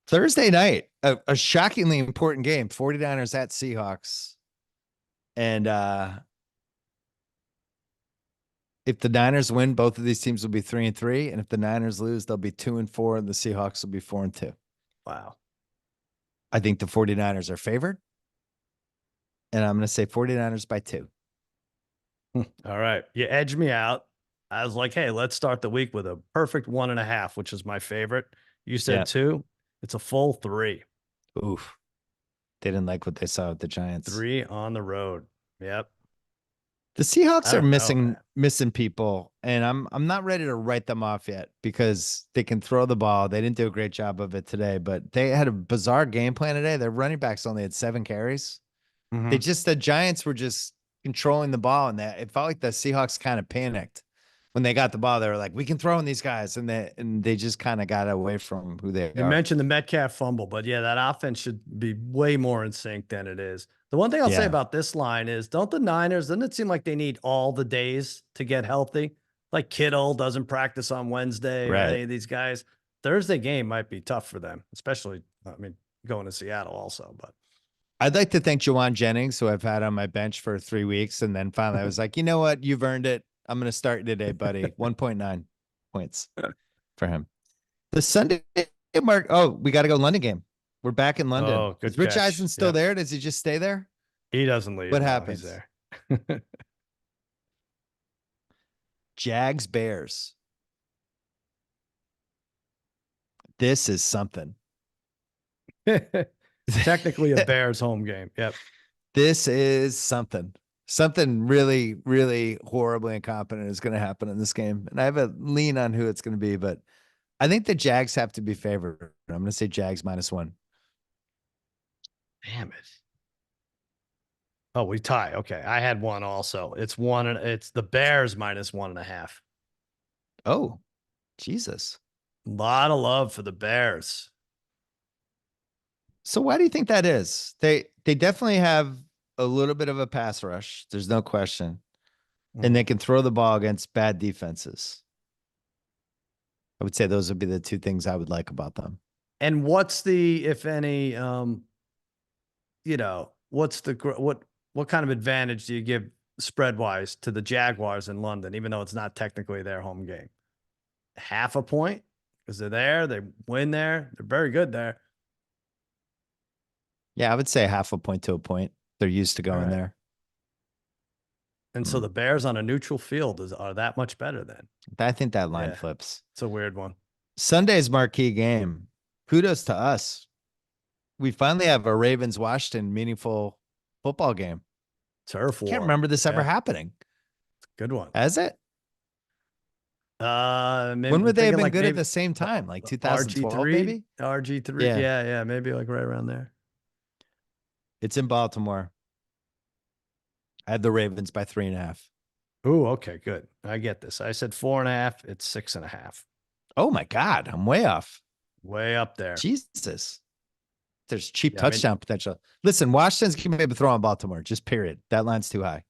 [SPEAKER 1] Thursday night, a shockingly important game, 49ers at Seahawks. And if the Niners win, both of these teams will be 3-3. And if the Niners lose, they'll be 2-4, and the Seahawks will be 4-2.
[SPEAKER 2] Wow.
[SPEAKER 1] I think the 49ers are favored. And I'm going to say 49ers by 2.
[SPEAKER 2] All right. You edged me out. I was like, hey, let's start the week with a perfect 1.5, which is my favorite. You said 2. It's a full 3.
[SPEAKER 1] Oof. They didn't like what they saw with the Giants.
[SPEAKER 2] 3 on the road. Yep.
[SPEAKER 1] The Seahawks are missing people, and I'm not ready to write them off yet because they can throw the ball. They didn't do a great job of it today, but they had a bizarre game plan today. Their running backs only had 7 carries. The Giants were just controlling the ball, and it felt like the Seahawks kind of panicked when they got the ball. They were like, "We can throw in these guys," and they just kind of got away from who they are.
[SPEAKER 2] You mentioned the Metcalf fumble, but yeah, that offense should be way more in sync than it is. The one thing I'll say about this line is, don't the Niners, doesn't it seem like they need all the days to get healthy? Like Kittle doesn't practice on Wednesday, or any of these guys. Thursday game might be tough for them, especially, going to Seattle also. But
[SPEAKER 1] I'd like to thank Jawan Jennings, who I've had on my bench for 3 weeks. And then finally I was like, you know what? You've earned it. I'm going to start today, buddy. 1.9 points for him. The Sunday mark. Oh, we got to go London game. We're back in London.
[SPEAKER 2] Oh, good.
[SPEAKER 1] Is Rich Eisen still there? Does he just stay there?
[SPEAKER 2] He doesn't leave.
[SPEAKER 1] What happens?
[SPEAKER 2] He's there.
[SPEAKER 1] Jags Bears. This is something.
[SPEAKER 2] Technically a Bears home game. Yep.
[SPEAKER 1] This is something. Something really, really horribly incompetent is going to happen in this game. And I have a lean on who it's going to be, but I think the Jags have to be favored. I'm going to say Jags -1.
[SPEAKER 2] Damn it. Oh, we tie. Okay. I had one also. It's the Bears -1.5.
[SPEAKER 1] Oh, Jesus.
[SPEAKER 2] A lot of love for the Bears.
[SPEAKER 1] So why do you think that is? They definitely have a little bit of a pass rush. There's no question. And they can throw the ball against bad defenses. I would say those would be the two things I would like about them.
[SPEAKER 2] And what's the, if any, what's what kind of advantage do you give spread wise to the Jaguars in London, even though it's not technically their home game? Half a point because they're there, they win there, they're very good there.
[SPEAKER 1] Yeah, I would say half a point to a point. They're used to going there.
[SPEAKER 2] And so the Bears on a neutral field are that much better then.
[SPEAKER 1] I think that line flips.
[SPEAKER 2] It's a weird one.
[SPEAKER 1] Sunday's marquee game. Kudos to us. We finally have a Ravens-Washington meaningful football game.
[SPEAKER 2] Turf war.
[SPEAKER 1] Can't remember this ever happening.
[SPEAKER 2] Good one.
[SPEAKER 1] Has it?
[SPEAKER 2] Maybe
[SPEAKER 1] when would they have been good at the same time? Like 2012,
[SPEAKER 2] RG3,
[SPEAKER 1] maybe?
[SPEAKER 2] RG3. Yeah. Maybe like right around there.
[SPEAKER 1] It's in Baltimore. I had the Ravens by 3.5.
[SPEAKER 2] Oh, okay, good. I get this. I said 4.5. It's 6.5.
[SPEAKER 1] Oh my God, I'm way off.
[SPEAKER 2] Way up there.
[SPEAKER 1] Jesus. There's cheap touchdown potential. Listen, Washington's going to throw on Baltimore, just period. That line's too high.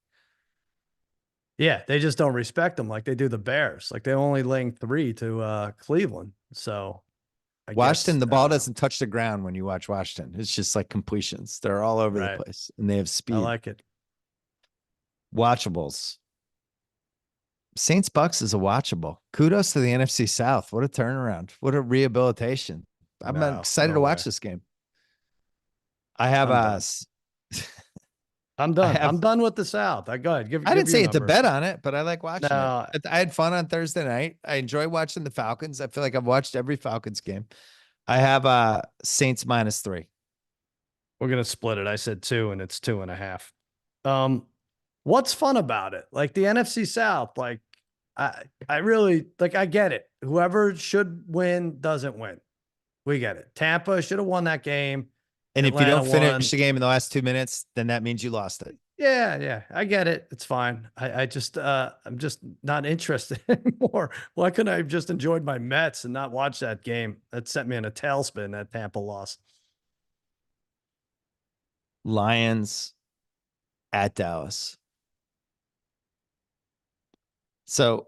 [SPEAKER 2] Yeah, they just don't respect them like they do the Bears. Like they only laying 3 to Cleveland. So
[SPEAKER 1] Washington, the ball doesn't touch the ground when you watch Washington. It's just like completions. They're all over the place, and they have speed.
[SPEAKER 2] I like it.
[SPEAKER 1] Watchables. Saints Bucks is a watchable. Kudos to the NFC South. What a turnaround. What a rehabilitation. I'm excited to watch this game. I have
[SPEAKER 2] I'm done. I'm done with the South. Go ahead.
[SPEAKER 1] I didn't say it to bet on it, but I like watching it. I had fun on Thursday night. I enjoy watching the Falcons. I feel like I've watched every Falcons game. I have Saints -3.
[SPEAKER 2] We're gonna split it. I said 2, and it's 2.5. What's fun about it? Like the NFC South, like I really like, I get it. Whoever should win doesn't win. We get it. Tampa should have won that game.
[SPEAKER 1] And Atlanta, if you don't finish the game in the last 2 minutes, then that means you lost it.
[SPEAKER 2] Yeah. I get it. It's fine. I'm just not interested anymore. Why couldn't I have just enjoyed my Mets and not watch that game? That sent me in a tailspin, that Tampa loss.
[SPEAKER 1] Lions at Dallas. So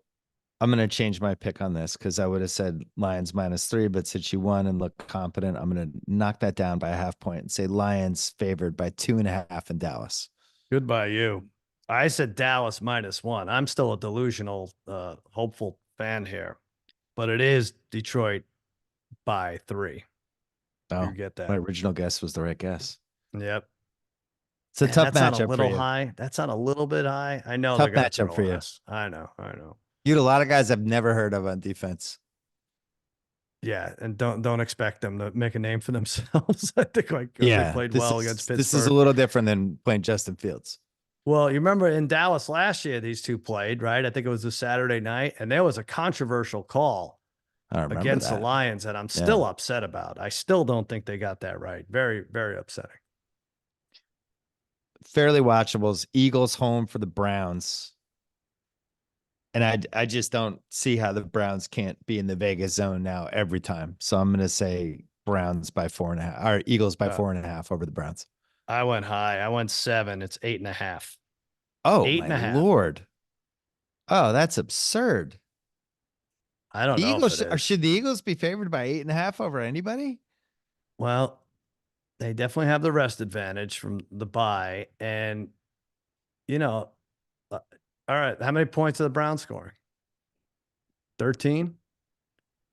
[SPEAKER 1] I'm going to change my pick on this because I would have said Lions -3, but since you won and look competent, I'm going to knock that down by a half point and say Lions favored by 2.5 in Dallas.
[SPEAKER 2] Goodbye, you. I said Dallas -1. I'm still a delusional, hopeful fan here, but it is Detroit by 3.
[SPEAKER 1] Oh,
[SPEAKER 2] you get that.
[SPEAKER 1] My original guess was the right guess.
[SPEAKER 2] Yep.
[SPEAKER 1] It's a tough matchup for you.
[SPEAKER 2] High. That's on a little bit high. I know.
[SPEAKER 1] Tough matchup for you.
[SPEAKER 2] I know.
[SPEAKER 1] You had a lot of guys I've never heard of on defense.
[SPEAKER 2] Yeah, and don't expect them to make a name for themselves. I think they played well against Pittsburgh.
[SPEAKER 1] This is a little different than playing Justin Fields.
[SPEAKER 2] Well, you remember in Dallas last year, these two played, right? I think it was a Saturday night, and there was a controversial call against the Lions that I'm still upset about. I still don't think they got that right. Very, very upsetting.
[SPEAKER 1] Fairly watchables. Eagles home for the Browns. And I just don't see how the Browns can't be in the Vegas zone now every time. So I'm going to say Browns by 4.5, or Eagles by 4.5 over the Browns.
[SPEAKER 2] I went high. I went 7. It's 8.5.
[SPEAKER 1] Oh, 8.5. Lord. Oh, that's absurd.
[SPEAKER 2] I don't know.
[SPEAKER 1] Should the Eagles be favored by 8.5 over anybody?
[SPEAKER 2] Well, they definitely have the rest advantage from the bye. And, all right. How many points are the Browns scoring? 13?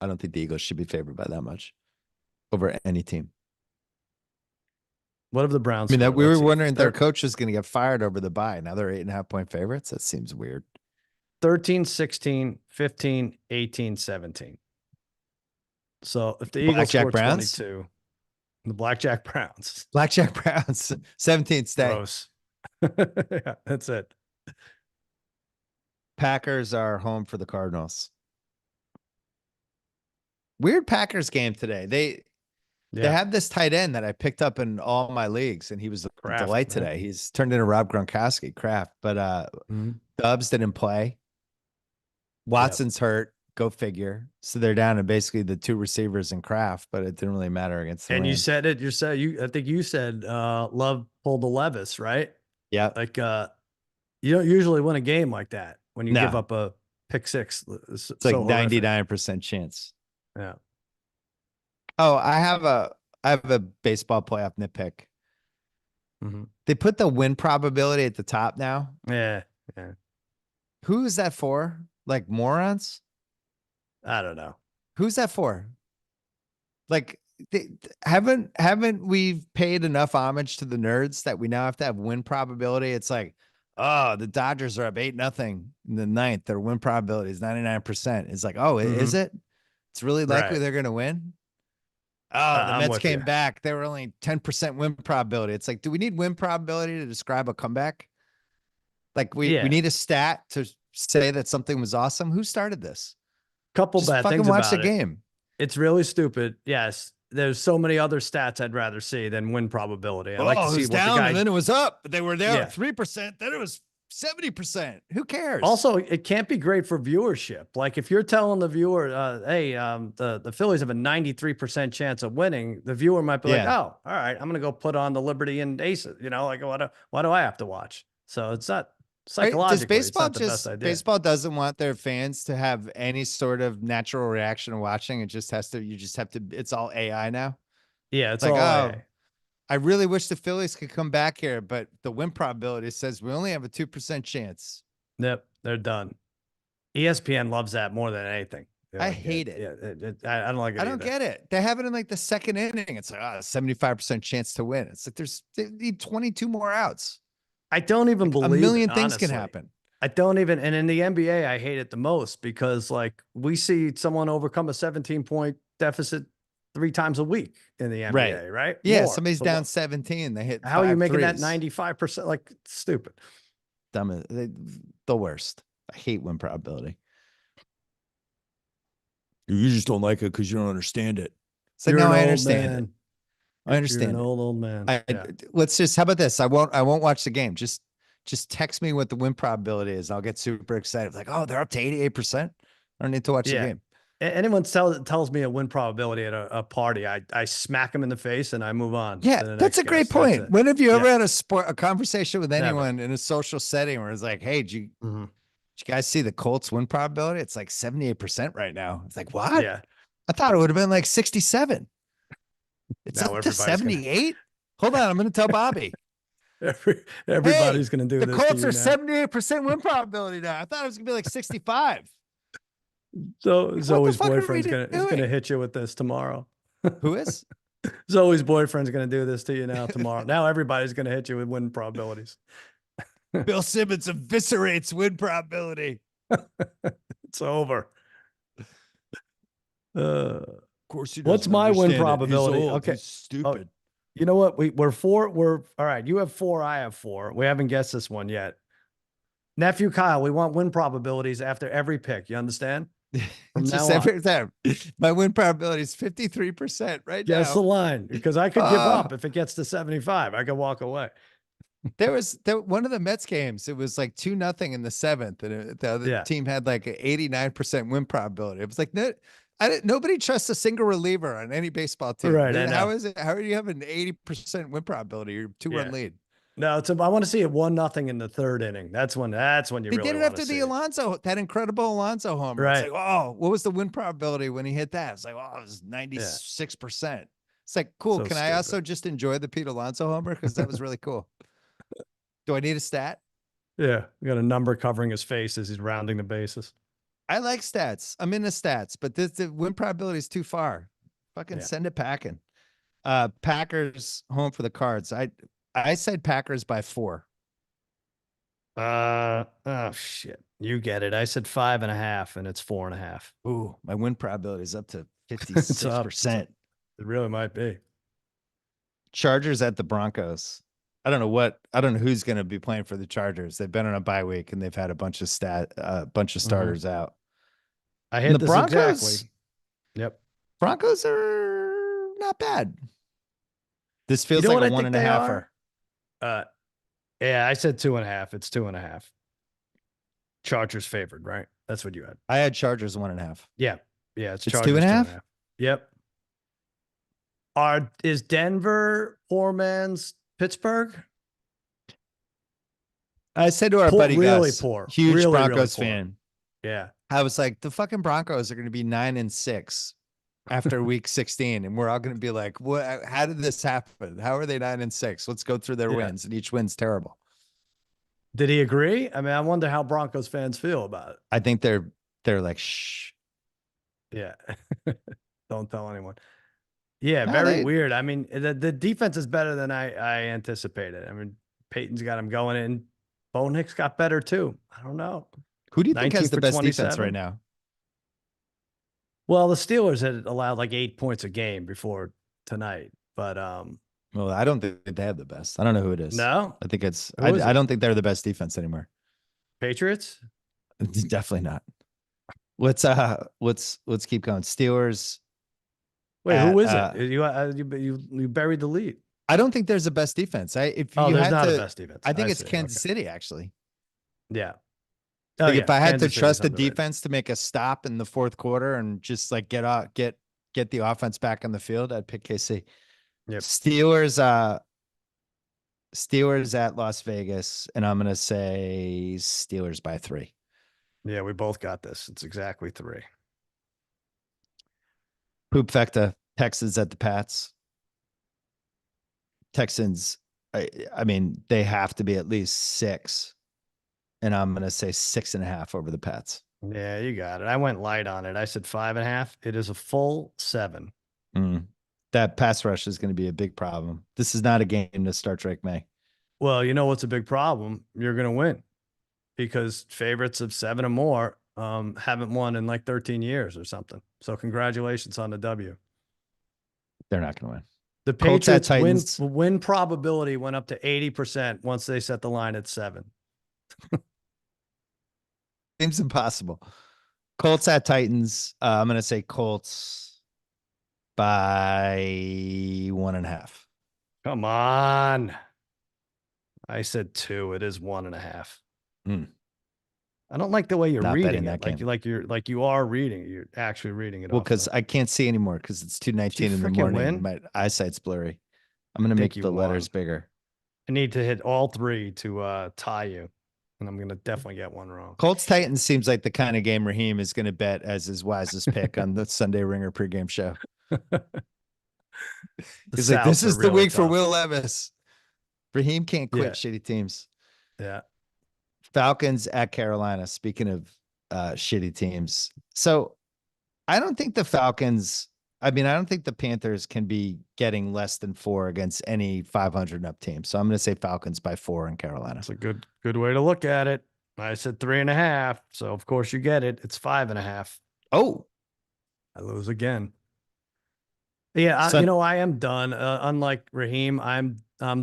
[SPEAKER 1] I don't think the Eagles should be favored by that much over any team.
[SPEAKER 2] What have the Browns?
[SPEAKER 1] I mean, we were wondering if their coach was going to get fired over the bye. Now they're 8.5 point favorites. That seems weird.
[SPEAKER 2] 13, 16, 15, 18, 17. So if the Eagles score 22, the Blackjack Browns.
[SPEAKER 1] 17th stay.
[SPEAKER 2] Gross. Yeah, that's it.
[SPEAKER 1] Packers are home for the Cardinals. Weird Packers game today. They have this tight end that I picked up in all my leagues, and he was a delight today. He's turned into Rob Gronkowski, Kraft. But Dubs didn't play. Watson's hurt. Go figure. So they're down to basically the 2 receivers and Kraft, but it didn't really matter against the Rams.
[SPEAKER 2] You said it. I think you said Love pulled the Levis, right?
[SPEAKER 1] Yeah.
[SPEAKER 2] Like you don't usually win a game like that when you give up a pick 6.
[SPEAKER 1] It's like 99% chance.
[SPEAKER 2] Yeah.
[SPEAKER 1] Oh, I have a baseball playoff nitpick. They put the win probability at the top now.
[SPEAKER 2] Yeah. Yeah.
[SPEAKER 1] Who is that for? Like morons?
[SPEAKER 2] I don't know.
[SPEAKER 1] Who's that for? Like, haven't we paid enough homage to the nerds that we now have to have win probability? It's like, oh, the Dodgers are up 8-0 in the ninth. Their win probability is 99%. It's like, oh, is it? It's really likely they're going to win. Oh, the Mets came back. They were only 10% win probability. It's like, do we need win probability to describe a comeback? Like we need a stat to say that something was awesome. Who started this?
[SPEAKER 2] Couple
[SPEAKER 1] Just
[SPEAKER 2] bad
[SPEAKER 1] fucking
[SPEAKER 2] things
[SPEAKER 1] watch
[SPEAKER 2] about
[SPEAKER 1] the
[SPEAKER 2] it.
[SPEAKER 1] game.
[SPEAKER 2] It's really stupid. Yes. There's so many other stats I'd rather see than win probability. I like to see
[SPEAKER 1] what down, the guy, and then it was up. They were down at 3%. Then it was 70%. Who cares?
[SPEAKER 2] Also, it can't be great for viewership. Like if you're telling the viewer, hey, the Phillies have a 93% chance of winning, the viewer might be like, oh, all right, I'm going to go put on the Liberty and Aces. You know, like why do I have to watch? So it's not psychologically, it's not the best idea.
[SPEAKER 1] Baseball doesn't want their fans to have any sort of natural reaction to watching. You just have to, it's all AI now.
[SPEAKER 2] Yeah, it's like, all AI.
[SPEAKER 1] I really wish the Phillies could come back here, but the win probability says we only have a 2% chance.
[SPEAKER 2] Yep, they're done. ESPN loves that more than anything.
[SPEAKER 1] I hate it.
[SPEAKER 2] I don't like it.
[SPEAKER 1] I don't get it. They have it in like the second inning. It's like 75% chance to win. It's like they need 22 more outs.
[SPEAKER 2] I don't even believe
[SPEAKER 1] a million things can happen.
[SPEAKER 2] I don't even, and in the NBA, I hate it the most because like we see someone overcome a 17-point deficit 3 times a week in the NBA, right?
[SPEAKER 1] Yeah, more. Somebody's down 17. They hit.
[SPEAKER 2] How are you making that 95%? Like stupid.
[SPEAKER 1] Dumb. The worst. I hate win probability. You just don't like it because you don't understand it. It's like, no, I understand it. I understand.
[SPEAKER 2] You're an old man.
[SPEAKER 1] Let's just. How about this? I won't watch the game. Just text me what the win probability is. I'll get super excited. Like, oh, they're up to 88%. I don't need to watch the game.
[SPEAKER 2] Anyone tells me a win probability at a party, I smack them in the face and I move on.
[SPEAKER 1] Yeah, that's a great point. When have you ever had a conversation with anyone in a social setting where it's like, hey, did you guys see the Colts win probability? It's like 78% right now. It's like, what?
[SPEAKER 2] Yeah.
[SPEAKER 1] I thought it would have been like 67. It's up to 78. Hold on, I'm going to tell Bobby.
[SPEAKER 2] Everybody's going to do
[SPEAKER 1] this. The Colts are 78% win probability now. I thought it was going to be like 65.
[SPEAKER 2] So Zoe's boyfriend's gonna hit you with this tomorrow.
[SPEAKER 1] Who is?
[SPEAKER 2] Zoe's boyfriend's gonna do this to you now tomorrow. Now everybody's gonna hit you with win probabilities.
[SPEAKER 1] Bill Simmons eviscerates win probability.
[SPEAKER 2] It's over.
[SPEAKER 1] Of course,
[SPEAKER 2] what's my win probability? Okay,
[SPEAKER 1] he's stupid.
[SPEAKER 2] You know what? We're 4. We're all right. You have 4. I have 4. We haven't guessed this one yet. Nephew Kyle, we want win probabilities after every pick. You understand?
[SPEAKER 1] Just every time. My win probability is 53% right now.
[SPEAKER 2] Guess the line, because I could give up if it gets to 75. I could walk away.
[SPEAKER 1] There was one of the Mets games. It was like 2-0 in the 7th, and the other team had like an 89% win probability. It was like nobody trusts a single reliever on any baseball team.
[SPEAKER 2] Right?
[SPEAKER 1] How is it? How are you having an 80% win probability? You're 2-1 lead.
[SPEAKER 2] No, I want to see it 1-0 in the 3rd inning. That's when you really want to see.
[SPEAKER 1] They did it after the Alonso, that incredible Alonso homer.
[SPEAKER 2] Right.
[SPEAKER 1] It's like, oh, what was the win probability when he hit that? It's like, oh, it was 96%. It's like, cool. Can I also just enjoy the Pete Alonso homer? Because that was really cool. Do I need a stat?
[SPEAKER 2] Yeah. We got a number covering his face as he's rounding the bases.
[SPEAKER 1] I like stats. I'm into stats, but the win probability is too far. Fucking send it packing. Packers home for the Cards. I said Packers by 4.
[SPEAKER 2] Oh shit. You get it. I said 5.5 and it's 4.5.
[SPEAKER 1] Ooh, my win probability is up to 56%.
[SPEAKER 2] It really might be.
[SPEAKER 1] Chargers at the Broncos. I don't know who's going to be playing for the Chargers. They've been on a bye week and they've had a bunch of starters out.
[SPEAKER 2] I hit the Broncos. Exactly. Yep.
[SPEAKER 1] Broncos are not bad. This feels like a 1.5.
[SPEAKER 2] Yeah, I said 2.5. It's 2.5. Chargers favored, right? That's what you had.
[SPEAKER 1] I had Chargers 1.5.
[SPEAKER 2] Yeah. It's Chargers 2.5. Yep. Is Denver poor man's Pittsburgh?
[SPEAKER 1] I said to our buddy
[SPEAKER 2] really
[SPEAKER 1] Gus,
[SPEAKER 2] poor,
[SPEAKER 1] huge
[SPEAKER 2] really,
[SPEAKER 1] Broncos
[SPEAKER 2] really
[SPEAKER 1] fan.
[SPEAKER 2] Yeah.
[SPEAKER 1] I was like, the fucking Broncos are going to be 9-6. after week 16, and we're all going to be like, "What? How did this happen? How are they 9-6? Let's go through their wins, and each win's terrible."
[SPEAKER 2] Did he agree? I mean, I wonder how Broncos fans feel about it.
[SPEAKER 1] I think they're like, "Shh."
[SPEAKER 2] Yeah, don't tell anyone. Yeah, very weird. I mean, the defense is better than I anticipated. I mean, Peyton's got him going in. Bo Nix got better too. I don't know.
[SPEAKER 1] Who do you think has the best defense right now?
[SPEAKER 2] Well, the Steelers had allowed like 8 points a game before tonight, but
[SPEAKER 1] well, I don't think they have the best. I don't know who it is.
[SPEAKER 2] No,
[SPEAKER 1] I think it's. I don't think they're the best defense anymore.
[SPEAKER 2] Patriots?
[SPEAKER 1] Definitely not. Let's keep going. Steelers.
[SPEAKER 2] Wait, who is it? You buried the lead.
[SPEAKER 1] I don't think there's the best defense. There's not a best defense. I think it's Kansas City actually.
[SPEAKER 2] Yeah.
[SPEAKER 1] Oh, like if I had to trust the defense to make a stop in the fourth quarter and just like get the offense back on the field, I'd pick KC.
[SPEAKER 2] Yep.
[SPEAKER 1] Steelers at Las Vegas, and I'm gonna say Steelers by 3.
[SPEAKER 2] Yeah, we both got this. It's exactly 3.
[SPEAKER 1] Poop Fecta, Texans at the Pats. Texans, I mean, they have to be at least 6. And I'm going to say 6.5 over the Pats.
[SPEAKER 2] Yeah, you got it. I went light on it. I said 5.5. It is a full 7.
[SPEAKER 1] That pass rush is going to be a big problem. This is not a game to start Drake May.
[SPEAKER 2] Well, you know what's a big problem? You're going to win because favorites of 7 or more haven't won in like 13 years or something. So congratulations on the W.
[SPEAKER 1] They're not going to win.
[SPEAKER 2] The Patriots win probability went up to 80% once they set the line at 7.
[SPEAKER 1] Seems impossible. Colts at Titans. I'm going to say Colts by 1.5.
[SPEAKER 2] Come on. I said 2. It is 1.5. I don't like the way you're reading it. Like you are reading. You're actually reading it.
[SPEAKER 1] Well, because I can't see anymore because it's 2:19 in the morning. My eyesight's blurry. I'm going to make the letters bigger.
[SPEAKER 2] I need to hit all 3 to tie you. And I'm going to definitely get one wrong.
[SPEAKER 1] Colts Titans seems like the kind of game Raheem is going to bet as his wisest pick on the Sunday Ringer pregame show. He's like, this is the week for Will Levis. Raheem can't quit shitty teams.
[SPEAKER 2] Yeah.
[SPEAKER 1] Falcons at Carolina. Speaking of shitty teams. So I don't think the Falcons, I don't think the Panthers can be getting less than 4 against any 500 and up team. So I'm going to say Falcons by 4 in Carolina.
[SPEAKER 2] That's a good way to look at it. I said 3.5. So of course you get it. It's 5.5.
[SPEAKER 1] Oh,
[SPEAKER 2] I lose again. Yeah. I am done. Unlike Raheem, I'm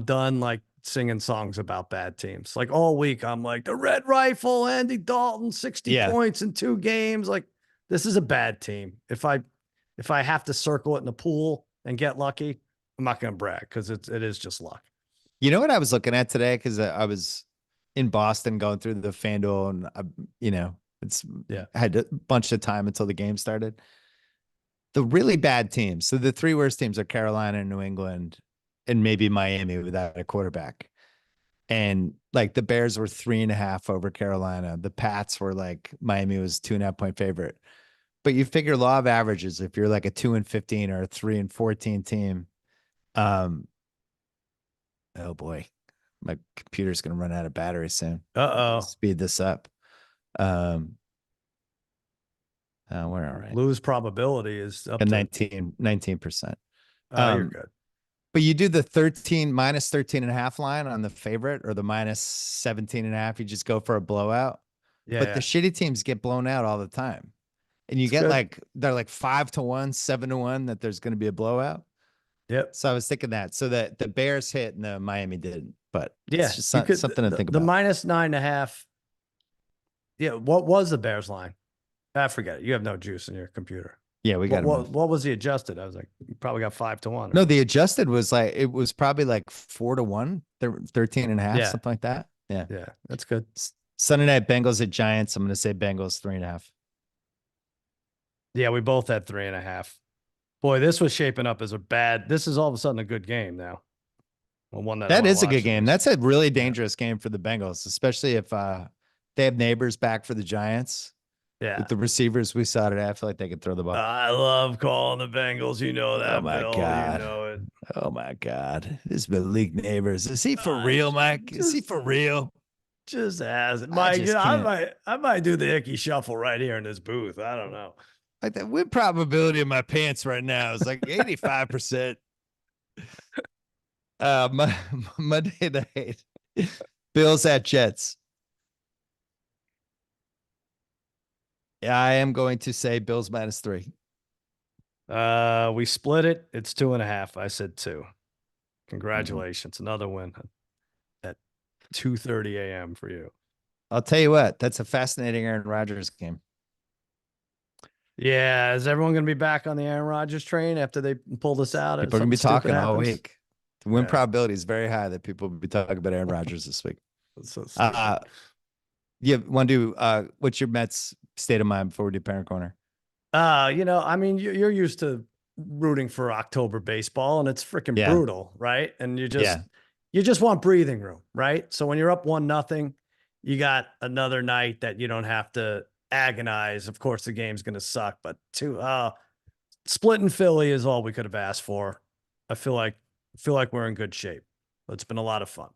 [SPEAKER 2] done like singing songs about bad teams. Like all week, I'm like the Red Rifle, Andy Dalton, 60 points in 2 games. Like this is a bad team. If I have to circle it in the pool and get lucky, I'm not going to brag because it is just luck.
[SPEAKER 1] You know what I was looking at today? Because I was in Boston going through the FanDuel and, I had a bunch of time until the game started. The really bad teams. So the 3 worst teams are Carolina and New England and maybe Miami without a quarterback. And like the Bears were 3.5 over Carolina. The Pats were like Miami was 2.5 point favorite. But you figure law of averages, if you're like a 2-15 or a 3-14 team, oh boy, my computer's going to run out of battery soon. Speed this up. We're all right.
[SPEAKER 2] Lose probability is up to
[SPEAKER 1] 19%.
[SPEAKER 2] You're good.
[SPEAKER 1] But you do the minus 13.5 line on the favorite or the minus 17.5. You just go for a blowout.
[SPEAKER 2] Yeah.
[SPEAKER 1] But the shitty teams get blown out all the time. And you get they're like 5-1, 7-1 that there's going to be a blowout.
[SPEAKER 2] Yep.
[SPEAKER 1] So I was thinking that. So that the Bears hit and the Miami didn't. But it's just something to think about.
[SPEAKER 2] The minus 9.5. Yeah. What was the Bears line? I forget it. You have no juice in your computer.
[SPEAKER 1] Yeah, we got
[SPEAKER 2] what was the adjusted? I was like, you probably got 5-1.
[SPEAKER 1] No, the adjusted was like it was probably like 4-1, 13.5, something like that. Yeah.
[SPEAKER 2] Yeah, that's good.
[SPEAKER 1] Sunday night Bengals at Giants. I'm gonna say Bengals 3.5.
[SPEAKER 2] Yeah, we both had 3.5. Boy, this was shaping up as this is all of a sudden a good game now. Well, one that
[SPEAKER 1] is a good game. That's a really dangerous game for the Bengals, especially if they have neighbors back for the Giants.
[SPEAKER 2] Yeah.
[SPEAKER 1] With the receivers we saw today, I feel like they could throw the ball.
[SPEAKER 2] I love calling the Bengals. You know that,
[SPEAKER 1] Oh my
[SPEAKER 2] Bill.
[SPEAKER 1] God.
[SPEAKER 2] You know it.
[SPEAKER 1] Oh my God. This Malik Neighbors. Is he for
[SPEAKER 2] Uh,
[SPEAKER 1] real, Mike? Is he
[SPEAKER 2] just,
[SPEAKER 1] for real?
[SPEAKER 2] just as it.
[SPEAKER 1] I
[SPEAKER 2] Mike,
[SPEAKER 1] just can't.
[SPEAKER 2] I might do the icky shuffle right here in this booth. I don't know.
[SPEAKER 1] Like the win probability of my pants right now is like 85%. Monday night. Bills at Jets. I am going to say Bills -3.
[SPEAKER 2] We split it. It's 2.5. I said 2. Congratulations. Another win at 2:30 a.m. for you.
[SPEAKER 1] I'll tell you what, that's a fascinating Aaron Rodgers game.
[SPEAKER 2] Yeah. Is everyone going to be back on the Aaron Rodgers train after they pull this out?
[SPEAKER 1] People are going to be talking all week. The win
[SPEAKER 2] Yeah.
[SPEAKER 1] probability is very high that people will be talking about Aaron Rodgers this week.
[SPEAKER 2] That's so stupid.
[SPEAKER 1] You want to do, what's your Mets state of mind before we do parent corner?
[SPEAKER 2] You know, I mean, you're used to rooting for October baseball, and it's freaking brutal, right? And you just want breathing room, right? So when you're up 1-0, you got another night that you don't have to agonize. Of course, the game's going to suck, but splitting Philly is all we could have asked for. I feel like we're in good shape. It's been a lot of fun,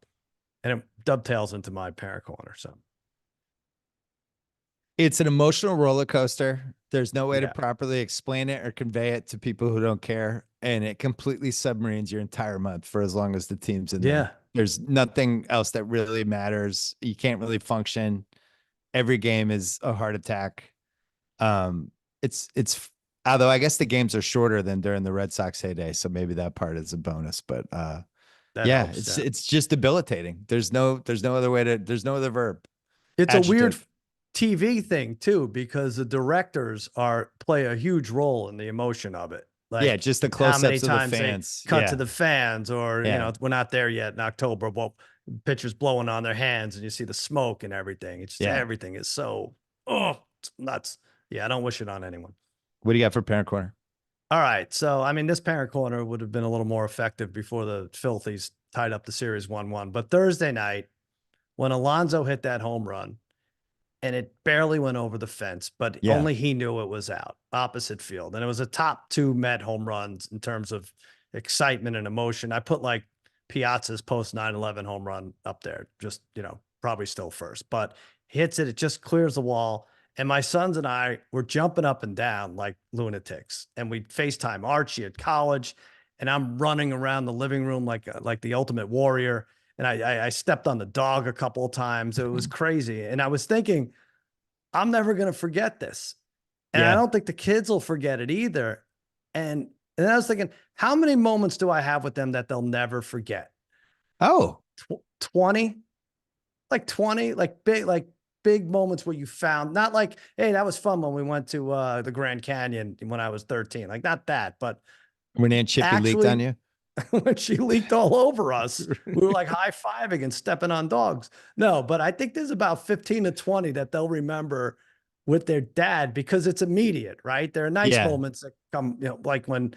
[SPEAKER 2] and it dovetails into my parent corner. So
[SPEAKER 1] it's an emotional roller coaster. There's no way to properly explain it or convey it to people who don't care. And it completely submarines your entire month for as long as the team's in there. There's nothing else that really matters. You can't really function. Every game is a heart attack. It's although I guess the games are shorter than during the Red Sox heyday, so maybe that part is a bonus. But it's just debilitating. There's no other way to. There's no other verb.
[SPEAKER 2] It's a weird TV thing too, because the directors play a huge role in the emotion of it. Like,
[SPEAKER 1] just the close-ups of the fans.
[SPEAKER 2] Cut to the fans, or you know, we're not there yet in October. Well, pitchers blowing on their hands, and you see the smoke and everything. It's just everything is so it's nuts. Yeah, I don't wish it on anyone.
[SPEAKER 1] What do you got for parent corner?
[SPEAKER 2] All right, so I mean, this parent corner would have been a little more effective before the Filthies tied up the series 1-1. But Thursday night, when Alonso hit that home run, and it barely went over the fence, but only he knew it was out, opposite field. And it was a top 2 Met home runs in terms of excitement and emotion. I put like Piazza's post 9/11 home run up there, just, you know, probably still first, but he hits it. It just clears the wall. And my sons and I were jumping up and down like lunatics. And we FaceTime Archie at college, and I'm running around the living room like the ultimate warrior. And I stepped on the dog a couple of times. It was crazy. And I was thinking, I'm never going to forget this. And I don't think the kids will forget it either. And I was thinking, how many moments do I have with them that they'll never forget?
[SPEAKER 1] Oh,
[SPEAKER 2] 20, like 20, like big moments where you found, not like, hey, that was fun when we went to the Grand Canyon when I was 13. Like, not that, but
[SPEAKER 1] when Aunt Chippy leaked on you.
[SPEAKER 2] When she leaked all over us, we were like high-fiving and stepping on dogs. No, but I think there's about 15 to 20 that they'll remember with their dad, because it's immediate, right? There are nice moments that come, you know, like when,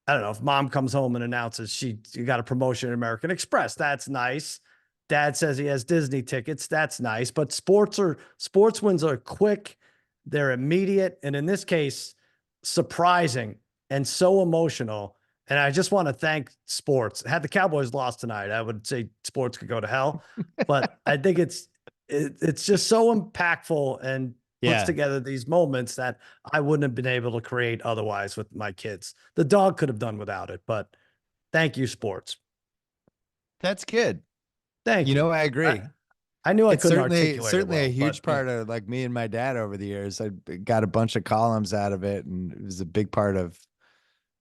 [SPEAKER 2] I don't know, if mom comes home and announces you got a promotion at American Express. That's nice. Dad says he has Disney tickets. That's nice. But sports wins are quick. They're immediate. And in this case, surprising and so emotional. And I just want to thank sports. Had the Cowboys lost tonight, I would say sports could go to hell. But I think it's just so impactful and puts together these moments that I wouldn't have been able to create otherwise with my kids. The dog could have done without it, but thank you, sports.
[SPEAKER 1] That's good.
[SPEAKER 2] Thank you.
[SPEAKER 1] You know, I agree.
[SPEAKER 2] I knew I couldn't
[SPEAKER 1] articulate certainly
[SPEAKER 2] well,
[SPEAKER 1] a huge part of like me and my dad over the years. I got a bunch of columns out of it, and it was a big part of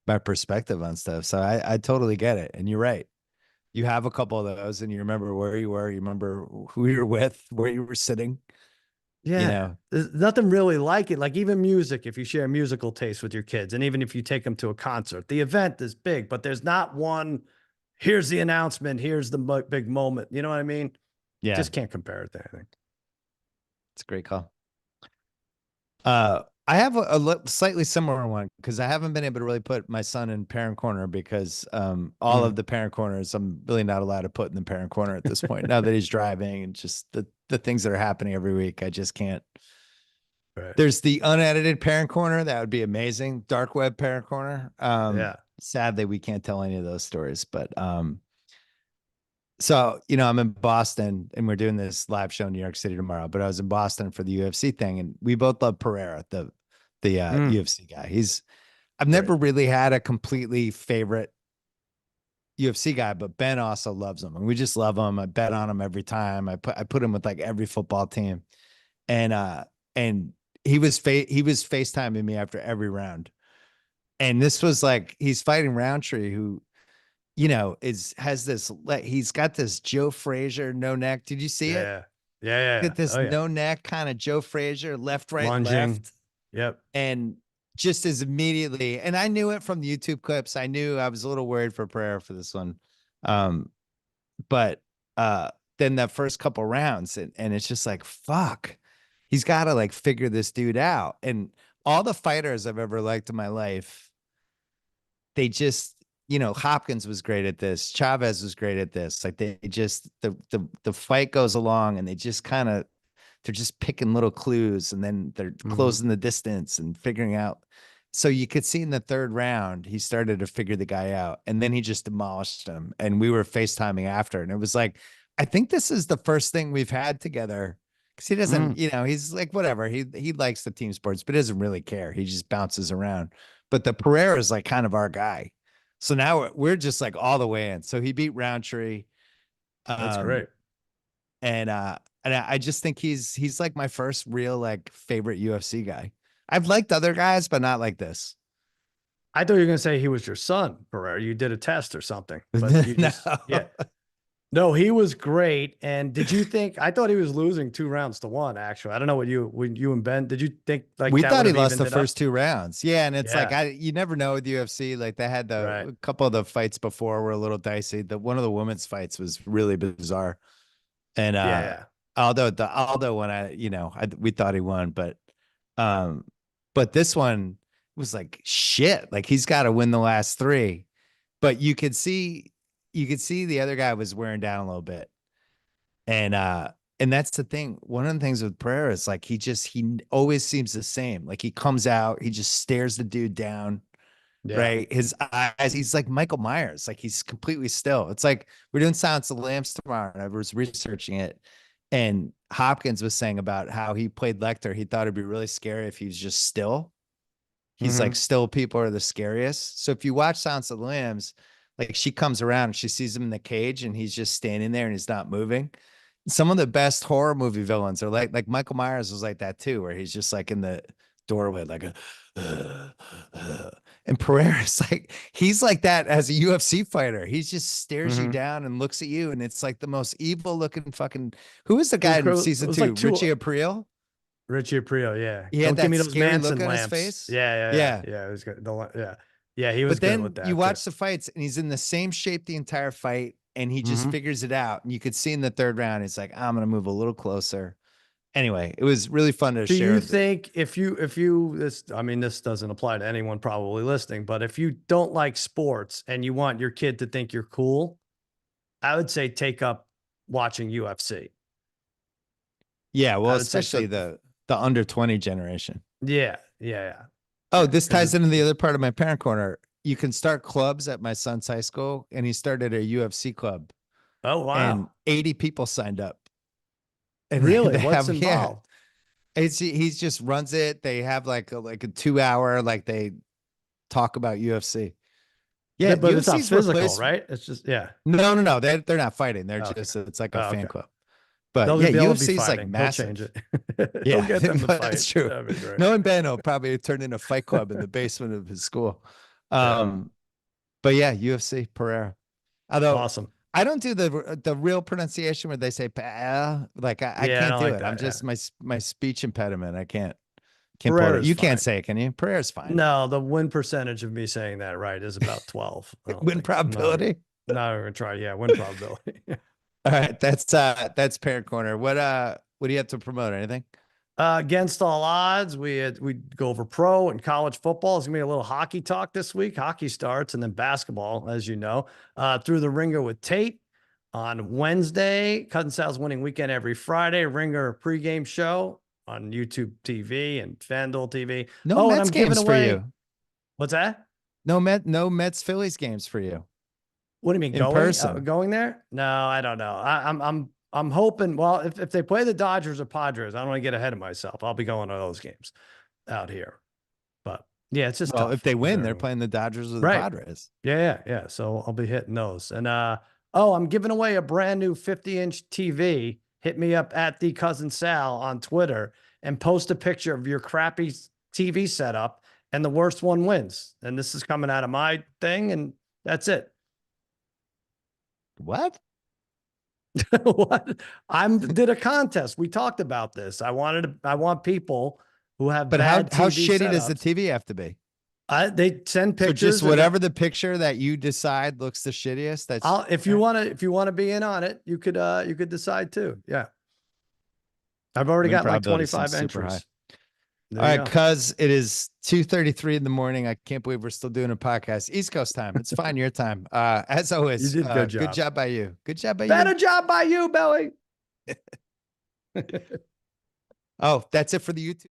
[SPEAKER 1] my perspective on stuff. So I totally get it. And you're right. You have a couple of those, and you remember where you were, you remember who you were with, where you were sitting.
[SPEAKER 2] Yeah.
[SPEAKER 1] You know,
[SPEAKER 2] there's nothing really like it. Like even music, if you share musical taste with your kids, and even if you take them to a concert, the event is big, but there's not one, here's the announcement, here's the big moment. You know what I mean?
[SPEAKER 1] Yeah.
[SPEAKER 2] Just can't compare it to anything.
[SPEAKER 1] It's a great call. I have a slightly similar one, because I haven't been able to really put my son in parent corner, because all of the parent corners I'm really not allowed to put in the parent corner at this point. Now that he's driving, and just the things that are happening every week, I just can't
[SPEAKER 2] Right.
[SPEAKER 1] There's the unedited parent corner. That would be amazing. Dark web parent corner.
[SPEAKER 2] Yeah.
[SPEAKER 1] Sadly, we can't tell any of those stories, but so, I'm in Boston and we're doing this live show in New York City tomorrow, but I was in Boston for the UFC thing and we both love Pereira, the UFC guy. I've never really had a completely favorite UFC guy, but Ben also loves him and we just love him. I bet on him every time. I put him with like every football team. And he was FaceTiming me after every round. And this was like he's fighting Roundtree, who he's got this Joe Frazier no neck. Did you see it?
[SPEAKER 2] Yeah. Yeah.
[SPEAKER 1] Get this
[SPEAKER 2] Oh, yeah.
[SPEAKER 1] no neck kind of Joe Frazier, left, right,
[SPEAKER 2] Lunging.
[SPEAKER 1] left.
[SPEAKER 2] Yep.
[SPEAKER 1] And just as immediately, and I knew it from the YouTube clips. I knew I was a little worried for Pereira for this one. But then that first couple rounds, and it's just like, fuck, he's got to like figure this dude out. And all the fighters I've ever liked in my life, they just, Hopkins was great at this. Chavez was great at this. Like they just, the fight goes along and they just kind of, they're just picking little clues and then they're closing the distance and figuring out. So you could see in the third round, he started to figure the guy out and then he just demolished him. And we were FaceTiming after. And it was like, I think this is the first thing we've had together. Cause he doesn't, he's like, whatever. He likes the team sports, but doesn't really care. He just bounces around. But the Pereira is like kind of our guy. So now we're just like all the way in. So he beat Roundtree.
[SPEAKER 2] That's great.
[SPEAKER 1] And I just think he's like my first real like favorite UFC guy. I've liked other guys, but not like this.
[SPEAKER 2] I thought you were going to say he was your son, Pereira. You did a test or something. But you just, yeah. No, he was great. And did you think, I thought he was losing 2-1, actually. I don't know when you and Ben, did you think like
[SPEAKER 1] we thought he lost the first 2 rounds? Yeah. And it's like, you never know with UFC. Like they had a couple of the fights before were a little dicey. One of the women's fights was really bizarre. And, although when we thought he won, but this one was like shit. Like he's got to win the last 3, but you could see the other guy was wearing down a little bit. And that's the thing. One of the things with Pereira is like, he always seems the same. Like he comes out, he just stares the dude down. Yeah. Right. His eyes, he's like Michael Myers. Like he's completely still. It's like we're doing Silence of the Lambs tomorrow. And I was researching it. And Hopkins was saying about how he played Lecter. He thought it'd be really scary if he was just still. He's like, still people are the scariest. So if you watch Silence of the Lambs, like she comes around and she sees him in the cage and he's just standing there and he's not moving. Some of the best horror movie villains are like Michael Myers was like that too, where he's just like in the doorway, like and Pereira's like, he's like that as a UFC fighter. He just stares you down and looks at you. And it's like the most evil looking fucking, who is the guy in season 2? Like Richie Aprile?
[SPEAKER 2] Richie Aprile. Yeah.
[SPEAKER 1] He had that scary look on his face.
[SPEAKER 2] Yeah. It was good. Yeah, he was good with that.
[SPEAKER 1] You watch the fights and he's in the same shape the entire fight and he just figures it out. And you could see in the third round, it's like, I'm going to move a little closer. Anyway, it was really fun to share.
[SPEAKER 2] Do you think if you, this doesn't apply to anyone probably listening, but if you don't like sports and you want your kid to think you're cool, I would say take up watching UFC.
[SPEAKER 1] Yeah. Well, especially the under 20 generation.
[SPEAKER 2] Yeah.
[SPEAKER 1] Oh, this ties into the other part of my parent corner. You can start clubs at my son's high school, and he started a UFC club.
[SPEAKER 2] Oh, wow.
[SPEAKER 1] And 80 people signed up.
[SPEAKER 2] And really? What's involved?
[SPEAKER 1] Yeah, he just runs it. They have like a 2-hour, like they talk about UFC.
[SPEAKER 2] Yeah, but it's not physical, right? It's just,
[SPEAKER 1] No. They're not fighting. They're it's like a fan club. But UFC is like massive. Change it. Yeah, get them to fight. That's true. Knowing Ben will probably turn into a fight club in the basement of his school. But yeah, UFC Pereira. Although
[SPEAKER 2] awesome.
[SPEAKER 1] I don't do the real pronunciation where they say like I can't do it. I'm just my speech impediment. I can't put it. You can't say it, can you? Pereira's fine.
[SPEAKER 2] No, the win percentage of me saying that right is about 12.
[SPEAKER 1] Win probability?
[SPEAKER 2] No, we're gonna try. Yeah, win probability.
[SPEAKER 1] All right, that's Parent Corner. What do you have to promote? Anything?
[SPEAKER 2] Against all odds, we go over pro and college football. It's gonna be a little hockey talk this week. Hockey starts, and then basketball, as you know, through the ringer with Tate on Wednesday. Cousin Sal's winning weekend every Friday. Ringer pregame show on YouTube TV and FanDuel TV.
[SPEAKER 1] No Mets
[SPEAKER 2] and I'm
[SPEAKER 1] games
[SPEAKER 2] giving away.
[SPEAKER 1] for you.
[SPEAKER 2] What's that?
[SPEAKER 1] No Mets Phillies games for you.
[SPEAKER 2] What do you mean
[SPEAKER 1] in person?
[SPEAKER 2] Going there? No, I don't know. I'm hoping. Well, if they play the Dodgers or Padres, I don't want to get ahead of myself. I'll be going to those games out here. But yeah, it's just tough.
[SPEAKER 1] If they win, they're playing the Dodgers or the Padres.
[SPEAKER 2] Yeah. So I'll be hitting those. And I'm giving away a brand new 50-inch TV. Hit me up at the Cousin Sal on Twitter and post a picture of your crappy TV setup, and the worst one wins. And this is coming out of my thing, and that's it.
[SPEAKER 1] What?
[SPEAKER 2] What? Did a contest. We talked about this. I want people who have
[SPEAKER 1] But
[SPEAKER 2] bad
[SPEAKER 1] how
[SPEAKER 2] TV
[SPEAKER 1] shitty
[SPEAKER 2] setups.
[SPEAKER 1] does the TV have to be?
[SPEAKER 2] They send pictures.
[SPEAKER 1] So just whatever the picture that you decide looks the shittiest. That's
[SPEAKER 2] if you want to be in on it, you could decide too. Yeah. I've already got like 25 entries.
[SPEAKER 1] All right, cuz it is 2:33 in the morning. I can't believe we're still doing a podcast. East Coast time. It's fine, your time. As always,
[SPEAKER 2] you did good job.
[SPEAKER 1] Good job by you. Good job by you.
[SPEAKER 2] Better job by you, Billy.
[SPEAKER 1] Oh, that's it for the YouTube.